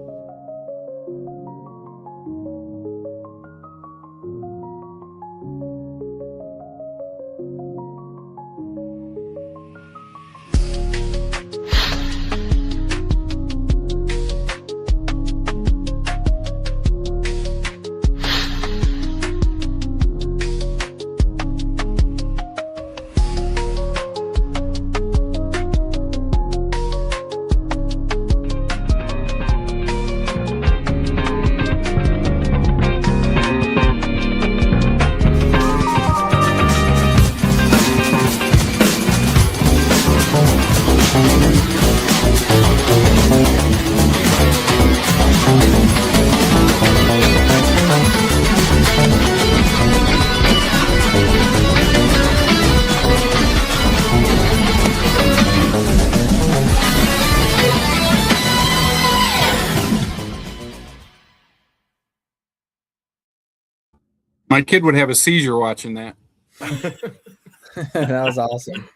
My kid would have a seizure watching that. That was awesome.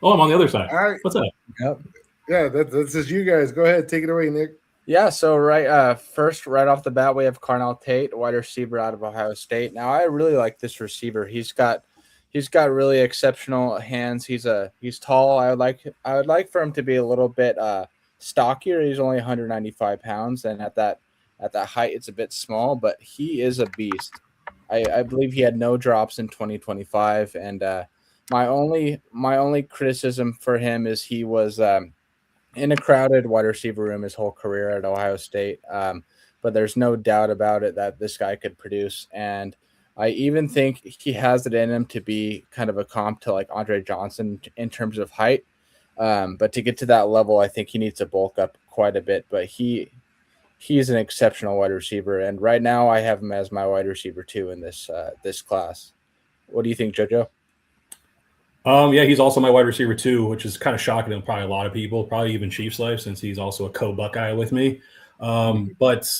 Oh, I'm on the other side. All right. What's up? Yep. Yeah, that's just you guys. Go ahead, take it away, Nick. Yeah, so right off the bat, we have Carnell Tate, wide receiver out of Ohio State. Now, I really like this receiver. He's got really exceptional hands. He's tall. I would like for him to be a little bit stockier. He's only 195 pounds, and at that height, it's a bit small, but he is a beast. I believe he had no drops in 2025, and my only criticism for him is he was in a crowded wide receiver room his whole career at Ohio State. But there's no doubt about it that this guy could produce. And I even think he has it in him to be kind of a comp to like Andre Johnson in terms of height. But to get to that level, I think he needs to bulk up quite a bit. But he's an exceptional wide receiver. And right now I have him as my wide receiver 2 in this class. What do you think, JoJo? Yeah, he's also my wide receiver 2, which is kind of shocking to probably a lot of people, probably even Chiefs life, since he's also a co-Buckeye with me. But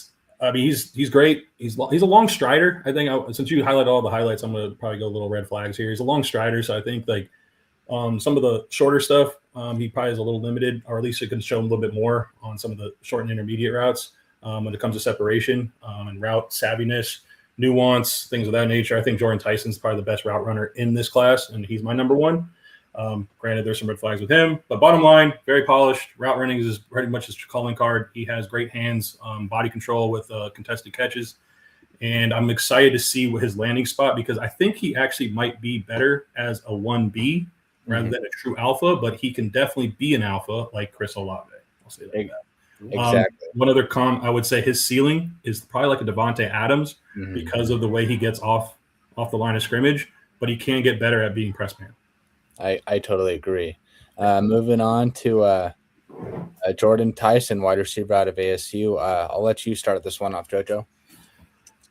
I mean, he's great. He's a long strider. I think since you highlight all the highlights, I'm going to probably go little red flags here. He's a long strider, so I think like some of the shorter stuff, he probably is a little limited, or at least it can show him a little bit more on some of the short and intermediate routes when it comes to separation and route savviness, nuance, things of that nature. I think Jordan Tyson's probably the best route runner in this class, and he's my number 1. Granted, there's some red flags with him, but bottom line, very polished. Route running is pretty much his calling card. He has great hands, body control with contested catches, and I'm excited to see what his landing spot, because I think he actually might be better as a 1B rather than a true alpha, but he can definitely be an alpha like Chris Olave. I'll say that. Exactly. One other I would say his ceiling is probably like a Devontae Adams because of the way he gets off the line of scrimmage, but he can get better at being press man. I totally agree. Moving on to Jordan Tyson, wide receiver out of ASU. I'll let you start this one off, JoJo.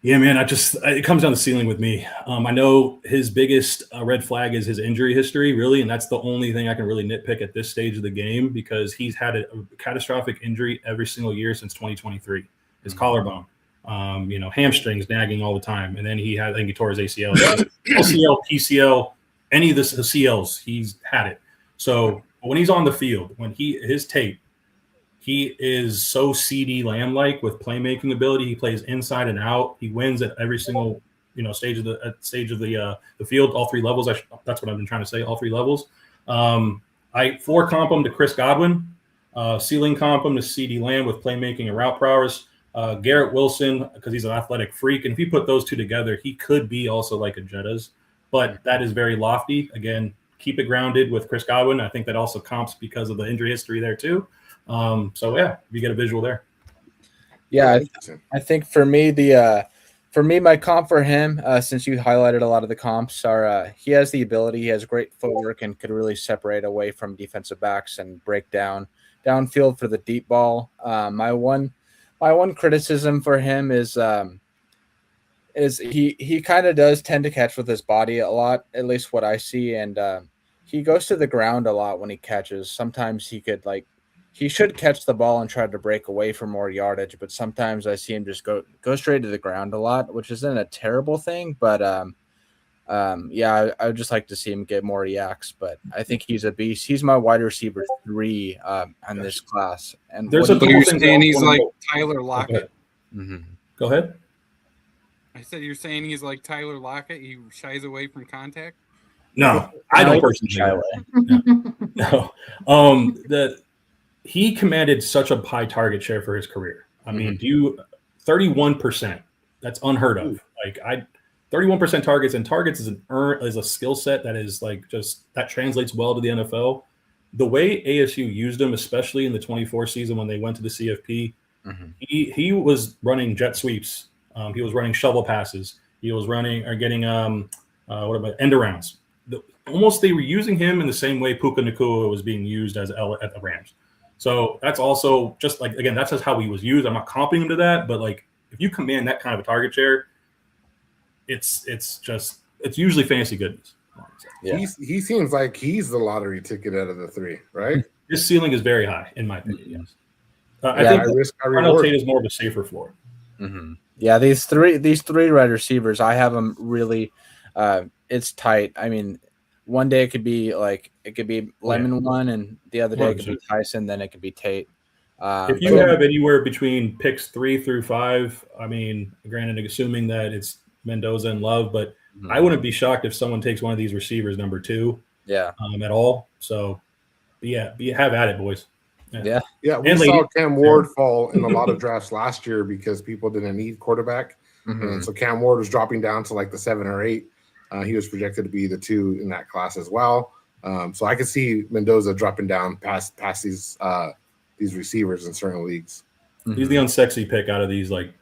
Yeah, man, it comes down to ceiling with me. I know his biggest red flag is his injury history, really, and that's the only thing I can really nitpick at this stage of the game, because he's had a catastrophic injury every single year since 2023. His collarbone, hamstrings nagging all the time, and then I think he tore his ACL, LCL, PCL, any of the CLs, he's had it. So when he's on the field, his tape, he is so CD Lamb-like with playmaking ability. He plays inside and out. He wins at every single stage of the field, all 3 levels. That's what I've been trying to say, all 3 levels. I floor comp him to Chris Godwin, ceiling comp him to CD Lamb with playmaking and route prowess. Garrett Wilson, because he's an athletic freak, and if you put those 2 together, he could be also like a Jettas, but that is very lofty. Again, keep it grounded with Chris Godwin. I think that also comps because of the injury history there too. So yeah, you get a visual there. Yeah, I think for me my comp for him, since you highlighted a lot of the comps, are he has the ability, he has great footwork, and could really separate away from defensive backs and break downfield for the deep ball. My one criticism for him is he kind of does tend to catch with his body a lot, at least what I see, and he goes to the ground a lot when he catches. Sometimes he should catch the ball and try to break away for more yardage, but sometimes I see him just go straight to the ground a lot, which isn't a terrible thing, but I would just like to see him get more yaks, but I think he's a beast. He's my wide receiver 3 in this class. And there's a you're saying he's like Tyler Lockett. Go ahead. I said you're saying he's like Tyler Lockett. He shies away from contact. No, I don't personally shy away. No. He commanded such a high target share for his career. I mean, 31%. That's unheard of. 31% targets, and targets is a skill set that is that translates well to the NFL. The way ASU used him, especially in the 24 season when they went to the CFP, he was running jet sweeps. He was running shovel passes. He was running or getting end arounds. Almost they were using him in the same way Puka Nacua was being used at the Rams. So that's also just that's just how he was used. I'm not comping him to that, but if you command that kind of a target share, it's usually fantasy goodness. Yeah. He seems like he's the lottery ticket out of the 3, right? His ceiling is very high, in my opinion. Yes. I think Arnold Tate is more of a safer floor. Mm-hmm. Yeah, these three wide receivers, I have them really. It's tight. I mean, one day it could be Lemon one, and the other day it could be 100%. Tyson. Then it could be Tate. If you have anywhere between picks 3 through 5, I mean, granted, assuming that it's Mendoza and Love, but I wouldn't be shocked if someone takes one of these receivers number 2. Yeah. At all. So, have at it, boys. Yeah. We saw Cam Ward fall in a lot of drafts last year because people didn't need quarterback. And so Cam Ward was dropping down to like the 7 or 8. He was projected to be the 2 in that class as well. So I could see Mendoza dropping down past these receivers in certain leagues. He's the unsexy pick out of these, like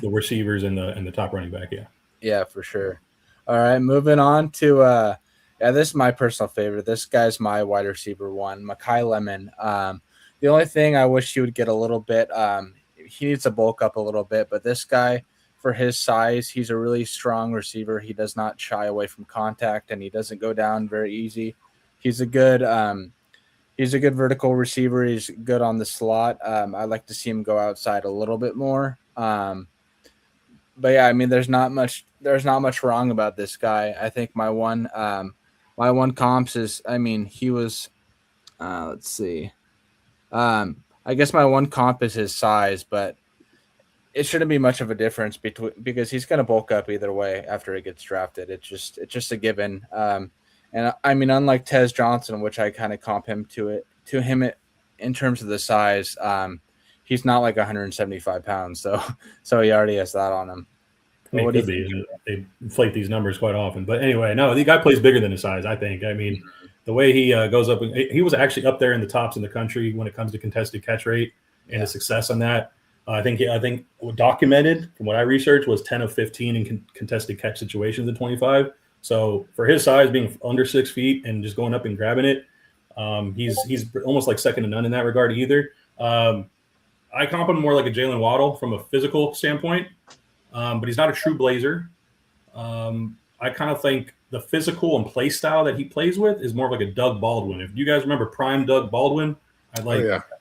the receivers and the top running back. Yeah. Yeah, for sure. All right, moving on to this is my personal favorite. This guy's my wide receiver 1, Mekhi Lemon. The only thing I wish he would get a little bit, he needs to bulk up a little bit, but this guy, for his size, he's a really strong receiver. He does not shy away from contact, and he doesn't go down very easy. He's a good vertical receiver. He's good on the slot. I'd like to see him go outside a little bit more. But yeah, I mean, there's not much wrong about this guy. I think my one comps is, I mean, he was, let's see. I guess my one comp is his size, but it shouldn't be much of a difference because he's going to bulk up either way after he gets drafted. It's just a given. And I mean, unlike Tez Johnson, which I kind of comp him to him in terms of the size, he's not like 175 pounds. So he already has that on him. I mean, it could be. They inflate these numbers quite often. But anyway, no, the guy plays bigger than his size, I think. I mean, the way he goes up, he was actually up there in the tops in the country when it comes to contested catch rate and his success on that. I think documented from what I researched was 10 of 15 in contested catch situations in 25. So for his size, being under 6 feet and just going up and grabbing it, he's almost like second to none in that regard either. I comp him more like a Jalen Waddle from a physical standpoint, but he's not a true blazer. I kind of think the physical and play style that he plays with is more of like a Doug Baldwin. If you guys remember prime Doug Baldwin, I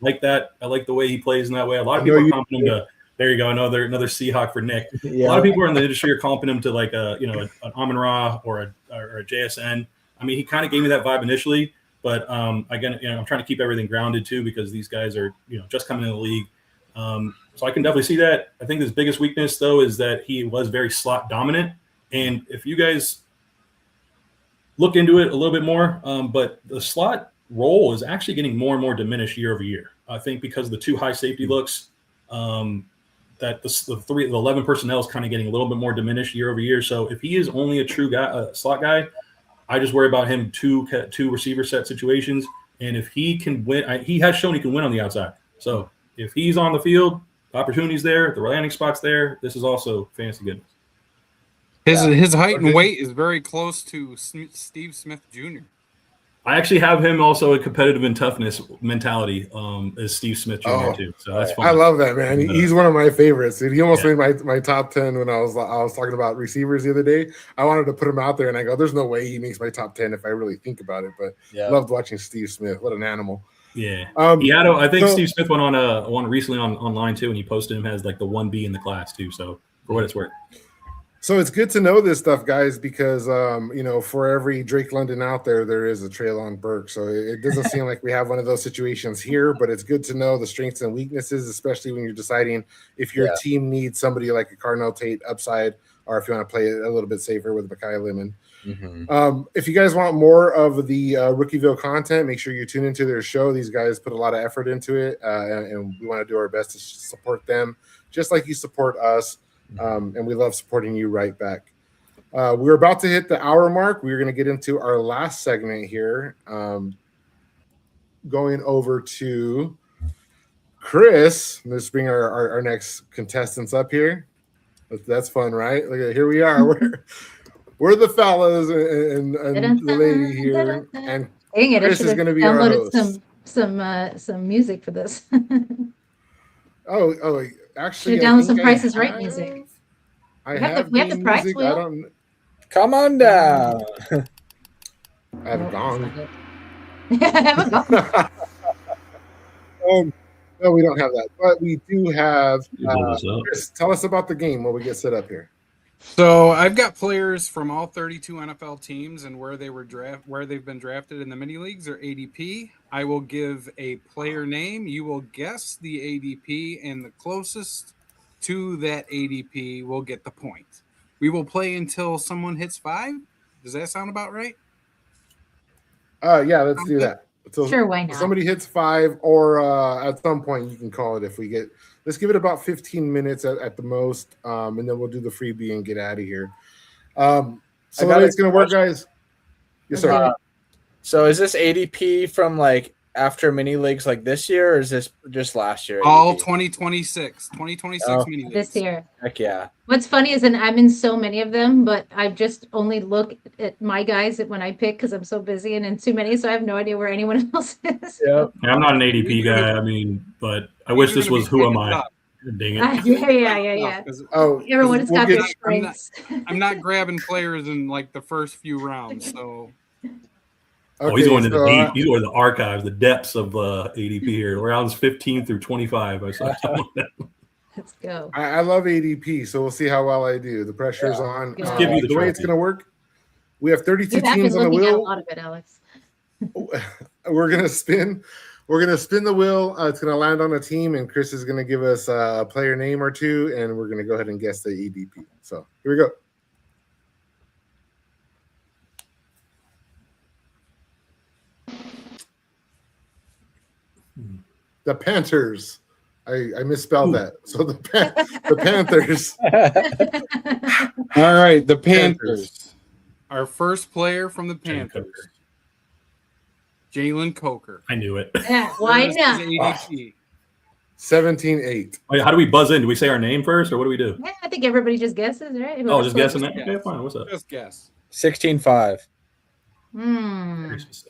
like that. I like the way he plays in that way. A lot of people are comping him to. There you go. Another Seahawk for Nick. Yeah. A lot of people in the industry are comping him to like an Amon-Ra or a JSN. I mean, he kind of gave me that vibe initially, but again, I'm trying to keep everything grounded too because these guys are just coming in the league. So I can definitely see that. I think his biggest weakness though is that he was very slot dominant. And if you guys look into it a little bit more, but the slot role is actually getting more and more diminished year over year. I think because of the 2 high safety looks, that the 11 personnel is kind of getting a little bit more diminished year over year. So if he is only a true guy, slot guy, I just worry about him two receiver set situations. And if he can win, he has shown he can win on the outside. So if he's on the field, the opportunity's there, the landing spot's there. This is also fantasy goodness. His height and weight is very close to Steve Smith Jr. I actually have him also a competitive and toughness mentality as Steve Smith Jr. too. So that's fun. I love that, man. He's one of my favorites. He almost made my top 10 when I was talking about receivers the other day. I wanted to put him out there, and I go, "There's no way he makes my top 10 if I really think about it." But loved watching Steve Smith. What an animal! Yeah, I think Steve Smith went on one recently online too, and he posted him as like the 1B in the class too. So for what it's worth. So it's good to know this stuff, guys, because for every Drake London out there is a Treylon Burke. So it doesn't seem like we have one of those situations here, but it's good to know the strengths and weaknesses, especially when you're deciding if your team needs somebody like a Carnell Tate upside, or if you want to play it a little bit safer with Mekhi Lemon. Mm-hmm. If you guys want more of the Rookieville content, make sure you tune into their show. These guys put a lot of effort into it, and we want to do our best to support them, just like you support us. And we love supporting you right back. We're about to hit the hour mark. We're going to get into our last segment here. Going over to Chris. Let's bring our next contestants up here. That's fun, right? Look at, here we are. We're the fellas and the lady here. And Chris is going to be our host. Some music for this. Oh, actually, should download some Price is Right music. We have the price wheel. Come on down. I have a gong. I have a gong. No, we don't have that, but we do have. You build this up. Chris, tell us about the game while we get set up here. So I've got players from all 32 NFL teams and where they've been drafted in the mini leagues or ADP. I will give a player name. You will guess the ADP, and the closest to that ADP will get the point. We will play until someone hits 5. Does that sound about right? Yeah, let's do that. So Sure, why not? somebody hits 5, or at some point you can call it if we get. Let's give it about 15 minutes at the most, and then we'll do the freebie and get out of here. So the way it's going to work, guys. Yes, sir. So is this ADP from like after mini leagues like this year, or is this just last year? All ADP? 2026 mini leagues. This year. Heck yeah. What's funny is that I'm in so many of them, but I just only look at my guys when I pick because I'm so busy and in too many, so I have no idea where anyone else is. Yep. Yeah, I'm not an ADP guy. I mean, but I wish this was Who Am I? Dang it. Yeah. Oh, Everyone's got their strengths. I'm not grabbing players in like the first few rounds, so. Oh, he's going to the deep. He's going to the archives, the depths of ADP here. Rounds 15 through 25. I saw that. Let's go. I love ADP, so we'll see how well I do. The pressure's on. Let's give you the way it's trophy. going to work. We have 32 You have teams been on the looking at a wheel. lot of it, Alex. We're gonna spin. We're gonna spin the wheel. It's gonna land on a team, and Chris is gonna give us a player name or two, and we're gonna go ahead and guess the ADP. So here we go. The Panthers. I misspelled that. So the Panthers. All right, the Panthers. Our first player from the Panthers, Jalen Coker. I knew it. Yeah, why First not? is ADP. 17-8. Wait, how do we buzz in? Do we say our name first, or what do we do? Yeah, I think everybody just guesses, right? Oh, just guessing that? guess. Okay, fine. What's up? Just guess. 16-5.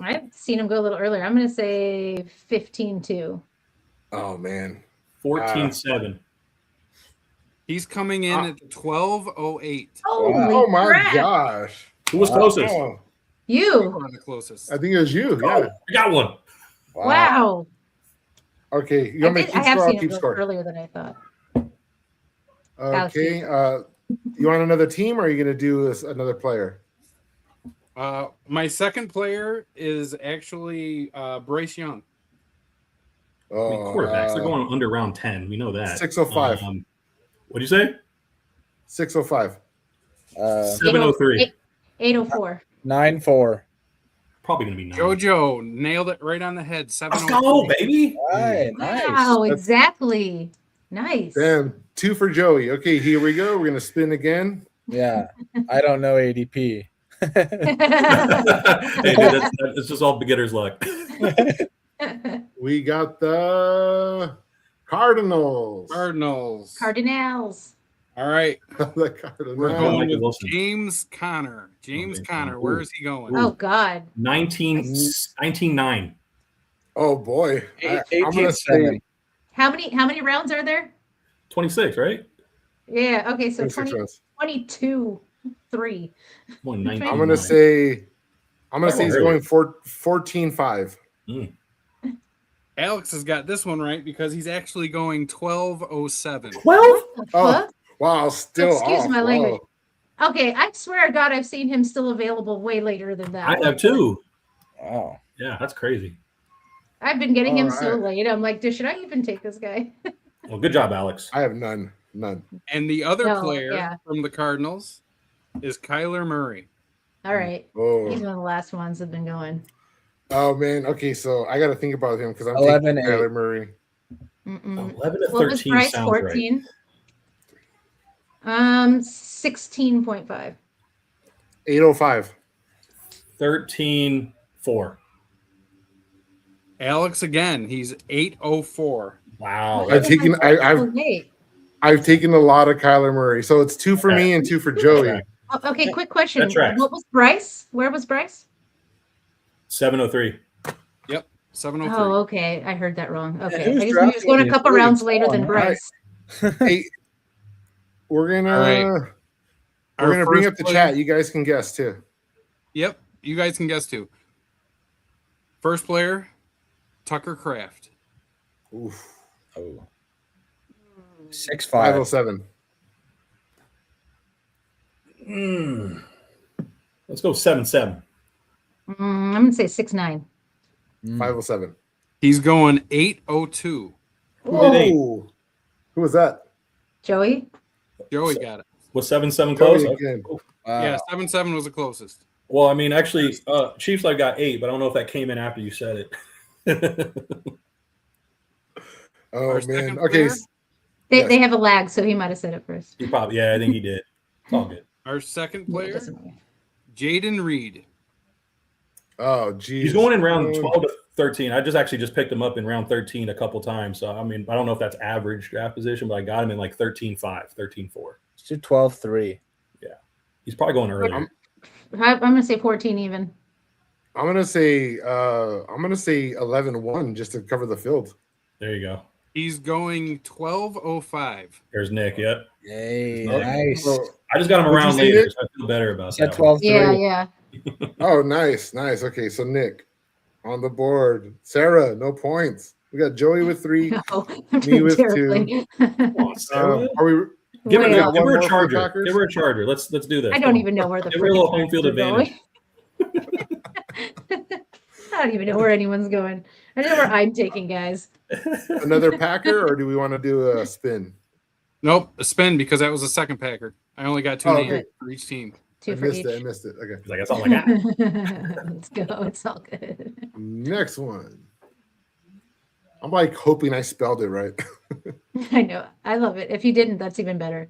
I've seen him go a little earlier. I'm going to say 15-2. Oh man. 14-7. He's coming in at 12:08. Oh my crap. gosh. Who was closest? Oh, You. One of the closest. I think it was you. Yeah. I got one. Wow. Okay. You want me to keep I have score? I'll seen him keep go score. earlier than I thought. Okay. You want another team, or are you going to do another player? My second player is actually Bryce Young. I mean, quarterbacks, they're going under round 10. We know that. 605. What'd you say? 605. 703. 804. 9-4. Probably going to be 9. JoJo nailed it right on the head. Let's 703. go, baby. Right, nice. Wow, exactly. Nice. Damn. 2 for Joey. Okay, here we go. We're going to spin again. Yeah. I don't know ADP. Hey, dude, it's just all beginner's luck. We got the Cardinals. Cardinals. Cardinals. All right. The Cardinals. We're Michael going with Wilson. James Conner. James Conner. Where is he going? Oh, God. 19-9. Oh boy. I'm gonna 18-7. say How many rounds are there? 26, right? Yeah. Okay. So 26 rounds. 22-3. One, I'm 19. I'm gonna say he's Really? going for 14-5. Alex has got this one right because he's actually going 12:07. 12? What the Oh, fuck? wow, still Excuse off. my language. Wow. Okay, I swear to God, I've seen him still available way later than that. I have 2. Wow. Yeah, that's crazy. I've been getting him All so right. late. I'm like, should I even take this guy? Well, good job, Alex. I have none. And the other No, player yeah. from the Cardinals is Kyler Murray. All right. He's Oh, one of the last ones that have been going. oh man. Okay, so I got to think about him because I'm 11-8. taking Kyler Murray. 11 to What was 13 Bryce? sounds right. 14? 16.5. 805. 13-4. Alex again. He's 8:04. Wow. I've taken a lot of Kyler Murray, so it's 2 for me and 2 for Joey. Oh, okay, quick question. That tracks. What was Bryce? Where was Bryce? 703. Yep. 7:03. Oh, okay. I heard that wrong. Okay. who's I just knew he was drafting going a these couple leagues? rounds later than Oh, Bryce. Hey, we're gonna All right. we're Our gonna bring first up the player- chat. You guys can guess too. Yep. You guys can guess too. First player, Tucker Kraft. Oof. Oh. 6'5". 507. Let's go 7'7". I'm gonna say 6'9". 507. He's going 802. Who did 8? Whoa. Who was that? Joey. Joey got it. Was 7'7" close? Joey again. Yeah, 7-7 was the closest. Well, I mean, actually, Chiefs like got 8, but I don't know if that came in after you said it. Oh, Our man. second Okay. player? They have a lag, so he might have said it first. He probably, I think he did. It's all good. Our second It player, doesn't matter. Jaden Reed. Oh, geez. He's going in round 12 to 13. I just picked him up in round 13 a couple times. So, I mean, I don't know if that's average draft position, but I got him in like 13-5, 13-4. Let's do 12-3. He's probably going earlier. I'm gonna say 14 even. I'm gonna say 11-1 just to cover the field. There you go. He's going 1205. There's Nick. Yep. Yay, Oh, nice. So, I just got him Did you around see later, it? so I feel better about Said that. 12-3. Yeah. oh, nice. Okay, so Nick on the board. Sarah, no points. We got Joey with 3. No, I'm Me doing with terribly. Come on, Sarah. Are we? Give Way her off. one a more for charger. Packers? Give her a charger. Let's do this. I don't even know where the Give her a little freaking home field Packers are advantage. going. I don't even know where anyone's going. I know where I'm taking, guys. Another Packer, or do we want to do a spin? Nope, a spin because that was the second Packer. I only got 2 Oh, names okay. for each team. I 2 for missed each. it. I missed it. Okay. He's like, that's all I got. Let's go. It's all good. Next one. I'm like hoping I spelled it right. I know. I love it. If you didn't, that's even better.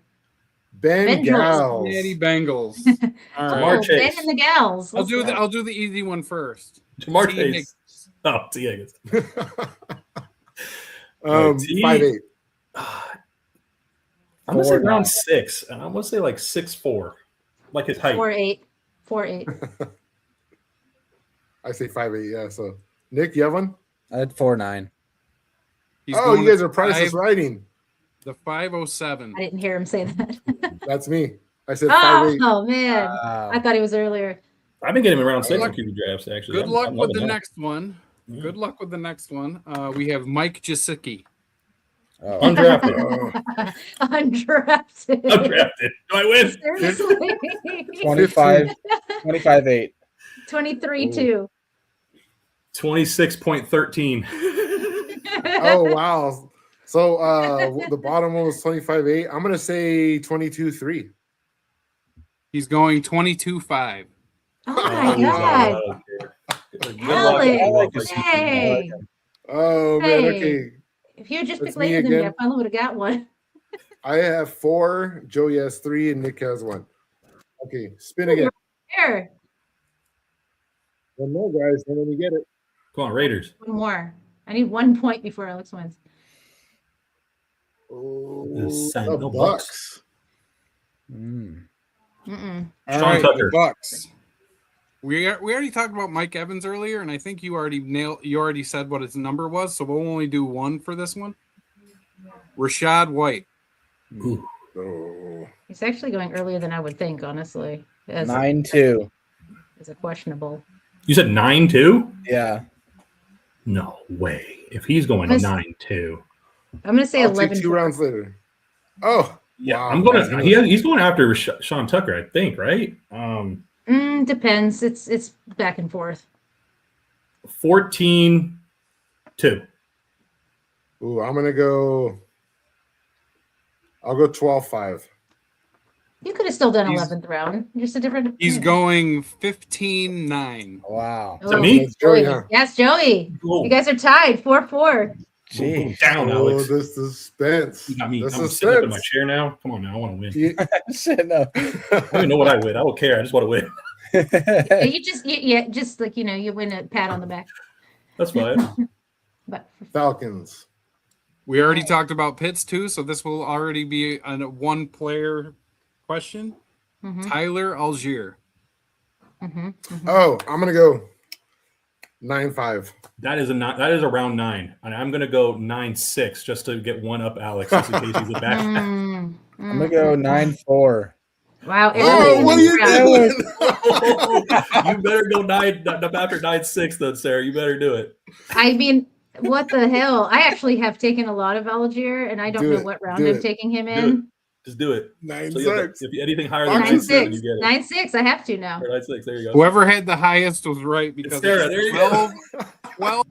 Ben Bengals. Cincinnati Gals. Bengals. All Jamar right. Oh, Chase. Ben and the gals. I'll Let's do go. the easy one first. Jamar T. Chase. Higgins. Oh, T. Higgins. 5'8". I'm going to say 4'9". round 6, and I'm going to say like 6'4", like his height. 4'8". 4'8". I say 5'8". Yeah. So Nick, you have one? I had 4'9". He's Oh, going you guys to are priceless writing. The 507. I didn't hear him say that. That's me. I said 5'8". Oh, man. Wow. I thought he was earlier. I've been getting him around 6 luck. in QB drafts, actually. Good luck I'm with loving the that. next one. Yeah. Good luck with the next one. We have Mike Jasicki. Oh. Undrafted. Undrafted. Undrafted. Do I win? Seriously. 25-8. 23-2. 26.13. Oh, wow. So the bottom one was 25-8. I'm going to say 22-3. He's going 22-5. Oh my God. Good Alex, luck. hey. Oh, man. Hey. Okay. If you had just That's picked me later than me, I again. finally would have got one. I have 4. Joey has 3, and Nick has 1. Okay. Spin again. Here. One more, guys. And then you get it. Come on, Raiders. One more. I need 1 point before Alex wins. Oh, Son, the no Bucks. Mm-mm. Sean The Tucker. Bucks. We already talked about Mike Evans earlier, and I think you already said what his number was, so we'll only do 1 for this one. Rashad White. Ooh. Oh. He's actually going earlier than I would think, honestly. As 9-2. a questionable. You said 9-2? Yeah. No way. If he's going Let's- 9-2. I'm going to say I'll 11. take 2 rounds later. Oh. Yeah, wow. I'm going to. He's going after Sean Tucker, I think, right? Depends. It's back and forth. 14-2. Ooh, I'm going to go. I'll go 12-5. You could have still done He's- 11th round. Just a different. He's going 15-9. Wow. Is that me? That's Joey, huh? Yes, Joey. Cool. You guys are tied 4-4. Gee. Down, Oh, Alex. the suspense. You got me. The I'm sitting up in my suspense. chair now. Come on now. I want to win. Yeah. Shit, no. I don't even know what I win. I don't care. I just want to win. You just like you win a pat on the back. That's fine. But Falcons. We already talked about Pitts too, so this will already be a 1-player question. mhm, Tyler Algier. mhm. Oh, I'm going to go 9-5. That is a round 9, and I'm gonna go 9-6 just to get one up Alex, just in case he's a back. Mm, I'm going to go 9-4. Wow. Oh, what are you doing? You better go 9 after 9-6 then, Sarah. You better do it. I mean, What the hell? I actually have taken a lot of Algier, and I don't Do know it. what round Do I'm it. taking him Do it. in. Just do it. 9-6. If you anything higher Nine, than 9 6. 9-6, 6. you get it. 9 6. I have to now. Or 9-6. There you go. Whoever had the highest was right because Sarah, it's there you 12, go.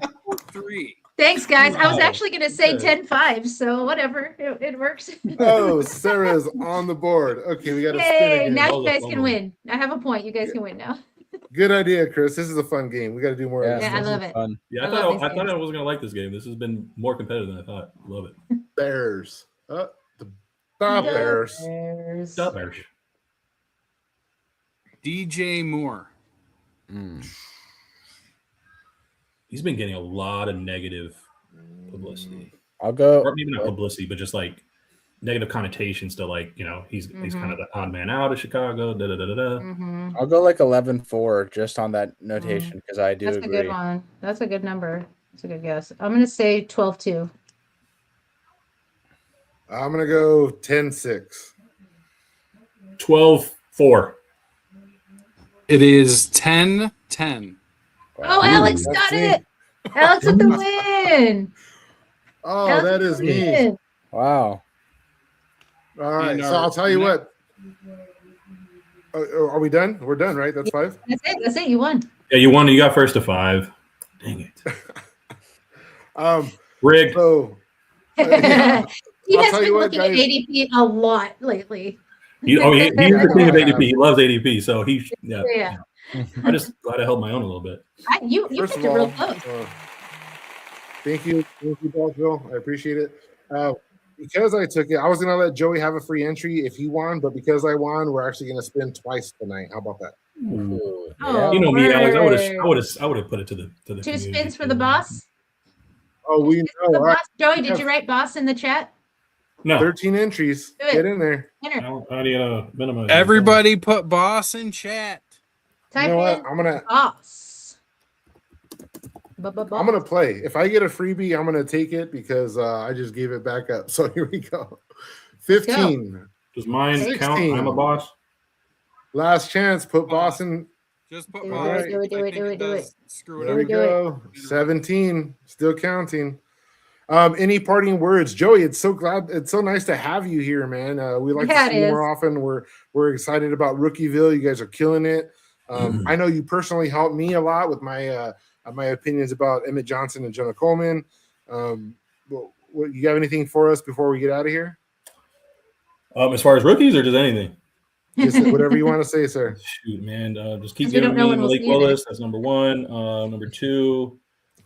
12-3. Thanks, guys. I was Wow. actually going to say Okay. 10-5, so whatever. It works. Oh, Sarah's on the board. Okay, we got to spin Yay! again. Now That you was a guys fun can one. win. I have a point. You guys can win now. Good idea, Chris. This is a fun game. We got to do more of Yeah, I this. love it. Fun. Yeah, I love these I thought games. I wasn't gonna like this game. This has been more competitive than I thought. Love it. Bears. The The Bears. Bears. Stop, Irish. DJ Moore. He's been getting a lot of negative publicity. I'll go. Or maybe not publicity, but just like negative connotations to like, he's kind of the odd man out of Chicago. Da da da da da. Mm-hmm. I'll go like 11-4 just on that notation because I do That's a agree. good one. That's a good number. That's a good guess. I'm going to say 12-2. I'm going to go 10-6. 12-4. It is 10-10. Oh, Alex that's got me. it. Alex with the win. Oh, Alex that with is the me. win. Wow. All right, And so our I'll tell you next- what. Are we done? We're done, right? That's 5? That's it. That's it. You won. Yeah, you won. You got first to 5. Dang it. Rigged. So He I'll has tell been you what, looking at guys. ADP a lot lately. He's the king of Yeah. ADP. He loves ADP. So Yeah. I just glad I held my own a little bit. You First picked of it real all, close. thank you, Ballsville. I appreciate it. Because I took it, I was gonna let Joey have a free entry if he won, but because I won, we're actually gonna spin twice tonight. How about that? Ooh, Oh, You know me, Alex. word. I would have put it to the 2 community. spins for the boss. Oh, we The know. All right, boss. Joey, did you write boss in the chat? No, 13 entries. Do it. Get in there. Enter. I need to minimize. Everybody put boss in chat. Type You know what? in I'm gonna boss. I'm gonna play. If I get a freebie, I'm gonna take it because I just gave it back up. So here we go. 15. Does mine 16. count? I'm a boss. Last chance. Put boss in. Just put Do boss. it, do it, do I it, think do it, do does it. Screw it There up. we Do it. go. 17. Still counting. Any parting words, Joey? It's so nice to have you here, man. We like Yeah, to see it you more is. often. We're excited about Rookieville. You guys are killing it. I know you personally helped me a lot with my opinions about Emmett Johnson and Jenna Coleman. You have anything for us before we get out of here? As far as rookies or just anything? Just whatever you want to say, sir. Shoot, man. Just keep Because we giving don't know me when we'll Malik see you Willis. That's number 1. Number 2,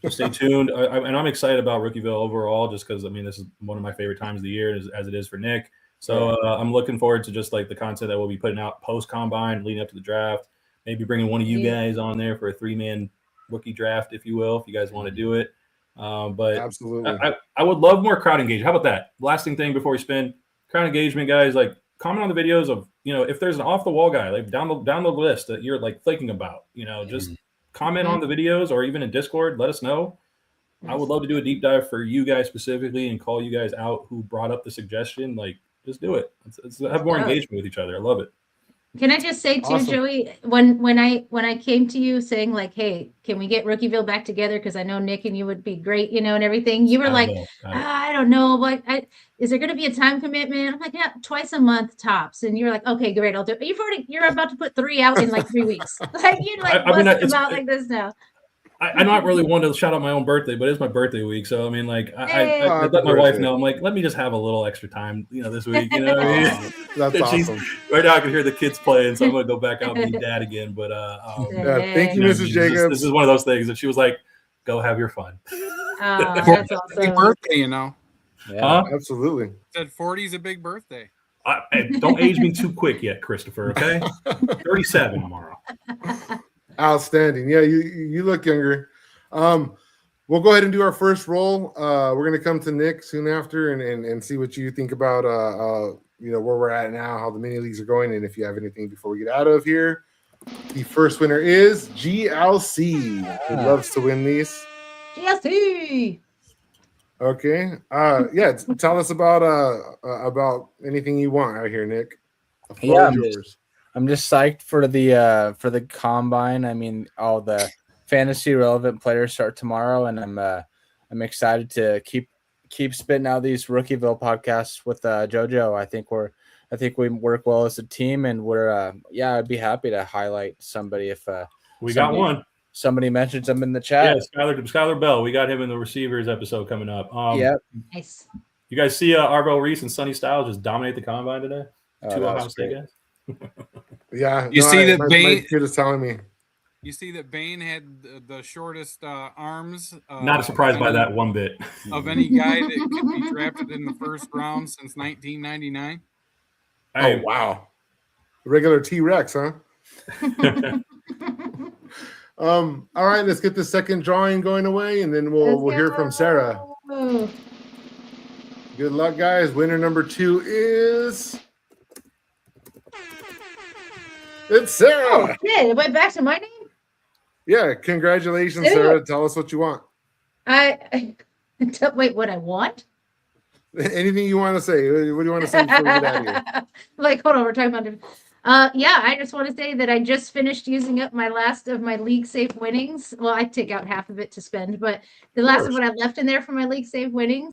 just stay tuned. And I'm excited about Rookieville overall, just because this is one of my favorite times of the year, as it is for Nick. So I'm looking forward to just like the content that we'll be putting out post combine, leading up to the draft. Maybe bringing one of you guys on there for a 3-man rookie draft, if you will, if you guys want to do it. But Absolutely. I would love more crowd engagement. How about that? Lasting thing before we spin, crowd engagement, guys. Like, comment on the videos of, if there's an off the wall guy, like down the list that you're like thinking about, just comment on the videos or even in Discord. Let us know. I would love to do a deep dive for you guys specifically and call you guys out who brought up the suggestion. Like, just do it. Let's have more engagement with each other. I love it. Can I just say too, Awesome. Joey, when I came to you saying like, hey, can we get Rookieville back together? Because I know Nick and you would be great, and everything. You were like, I don't know, what is there going to be a time commitment? I'm like, yeah, twice a month tops. And you're like, okay, great, I'll do it. You're about to put 3 out in like 3 weeks. Like you're like like this now. I'm not really one to shout out my own birthday, but it's my birthday week. So I Hey. I let my wife know. I'm like, let me just have a little extra time, this week. You know what I mean? That's And she's- awesome. Right now I can hear the kids playing, so I'm gonna go back out and be dad again. But Yeah, thank you, you know, Mrs. this Jacobs. is one of those things that she was like, "Go have your fun." Oh, that's Big awesome. birthday, Yeah. Huh? Absolutely. Said 40 is a big birthday. Hey, don't age me too quick yet, Christopher. Okay, 37 tomorrow. Outstanding. Yeah, you look younger. We'll go ahead and do our first roll. We're gonna come to Nick soon after and see what you think about where we're at now, how the mini leagues are going, and if you have anything before we get out of here. The first winner is GLC. Who loves to win these. GLC. Okay. Tell us about anything you want out here, Nick. The floor is yours. I'm just psyched for the combine. I mean, all the fantasy relevant players start tomorrow, and I'm excited to keep spitting out these Rookieville podcasts with JoJo. I think we work well as a team, and we're I'd be happy to highlight somebody if got one. Somebody mentions them in the chat. Yeah, Skylar Bell. We got him in the receivers episode coming up. Nice. You guys see Arvell Reese and Sonny Styles just dominate the combine today? Two Ohio State guys. Yeah. You see that my kid is telling me. You see that Bain had the shortest arms. Not surprised by that one bit. Of any guy that could be drafted in the first round since 1999. Oh, wow. Regular T-Rex, huh? All right, let's get the second drawing going away, and then we'll hear from Sarah. Good luck, guys. Winner number 2 is... It's Sarah. Oh, shit. It went back to my name? Yeah, congratulations, Sarah. Tell us what you want. Wait, what I want? Anything you want to say. What do you want to say before we get out of here? Like, hold on, we're talking about I just want to say that I just finished using up my last of my league safe winnings. Well, I take out half of it to spend, but the last of what I left in there for my league safe winnings.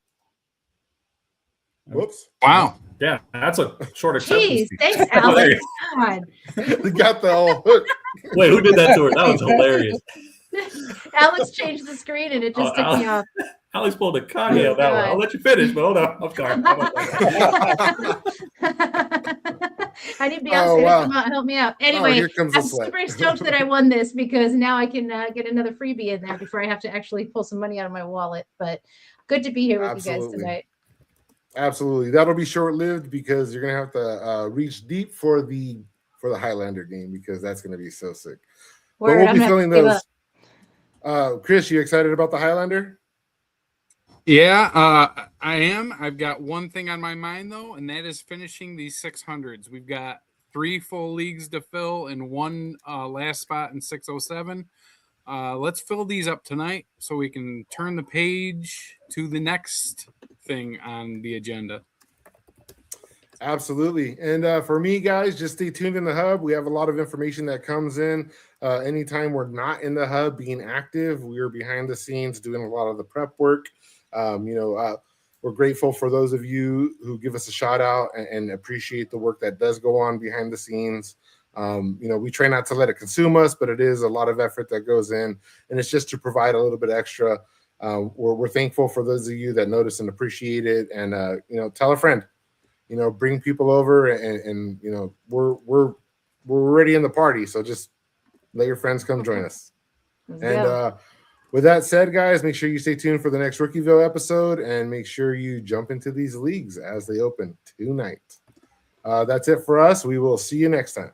Whoops. Wow. Yeah, that's a short acceptance. Jeez, thanks, Alex. God. You got the whole hook. Wait, who did that to her? That was hilarious. Alex changed the screen and it just took me off. Alex pulled a Kanye on that one. I'll let you finish, but hold on. I'm sorry. I need Beyonce to come out and help me out. Anyway, I'm super stoked that I won this because now I can get another freebie in there before I have to actually pull some money out of my wallet. But good to be here with you guys tonight. Absolutely. That'll be short-lived because you're going to have to reach deep for the Highlander game because that's going to be so sick. But we'll be filling those. Chris, you excited about the Highlander? Yeah, I am. I've got one thing on my mind, though, and that is finishing these 600s. We've got 3 full leagues to fill and 1 last spot in 607. Let's fill these up tonight so we can turn the page to the next thing on the agenda. Absolutely. And for me, guys, just stay tuned in the hub. We have a lot of information that comes in. Anytime we're not in the hub being active, we are behind the scenes doing a lot of the prep work. We're grateful for those of you who give us a shout out and appreciate the work that does go on behind the scenes. We try not to let it consume us, but it is a lot of effort that goes in, and it's just to provide a little bit extra. We're thankful for those of you that notice and appreciate it, and tell a friend. Bring people over, and we're already in the party, so just let your friends come join us. With that said, guys, make sure you stay tuned for the next Rookieville episode, and make sure you jump into these leagues as they open tonight. That's it for us. We will see you next time.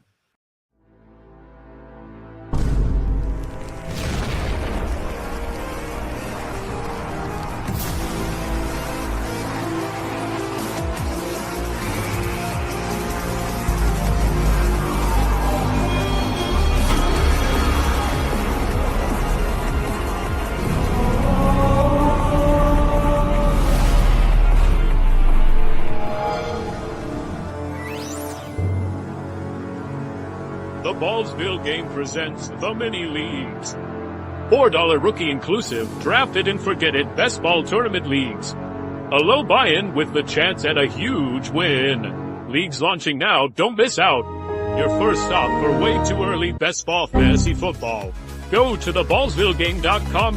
Ballsville game presents the Mini Leagues. $4 rookie inclusive, draft it and forget it best ball tournament leagues. A low buy-in with the chance at a huge win. Leagues launching now, don't miss out. Your first stop for way too early best ball fantasy football. Go to theballsvillegame.com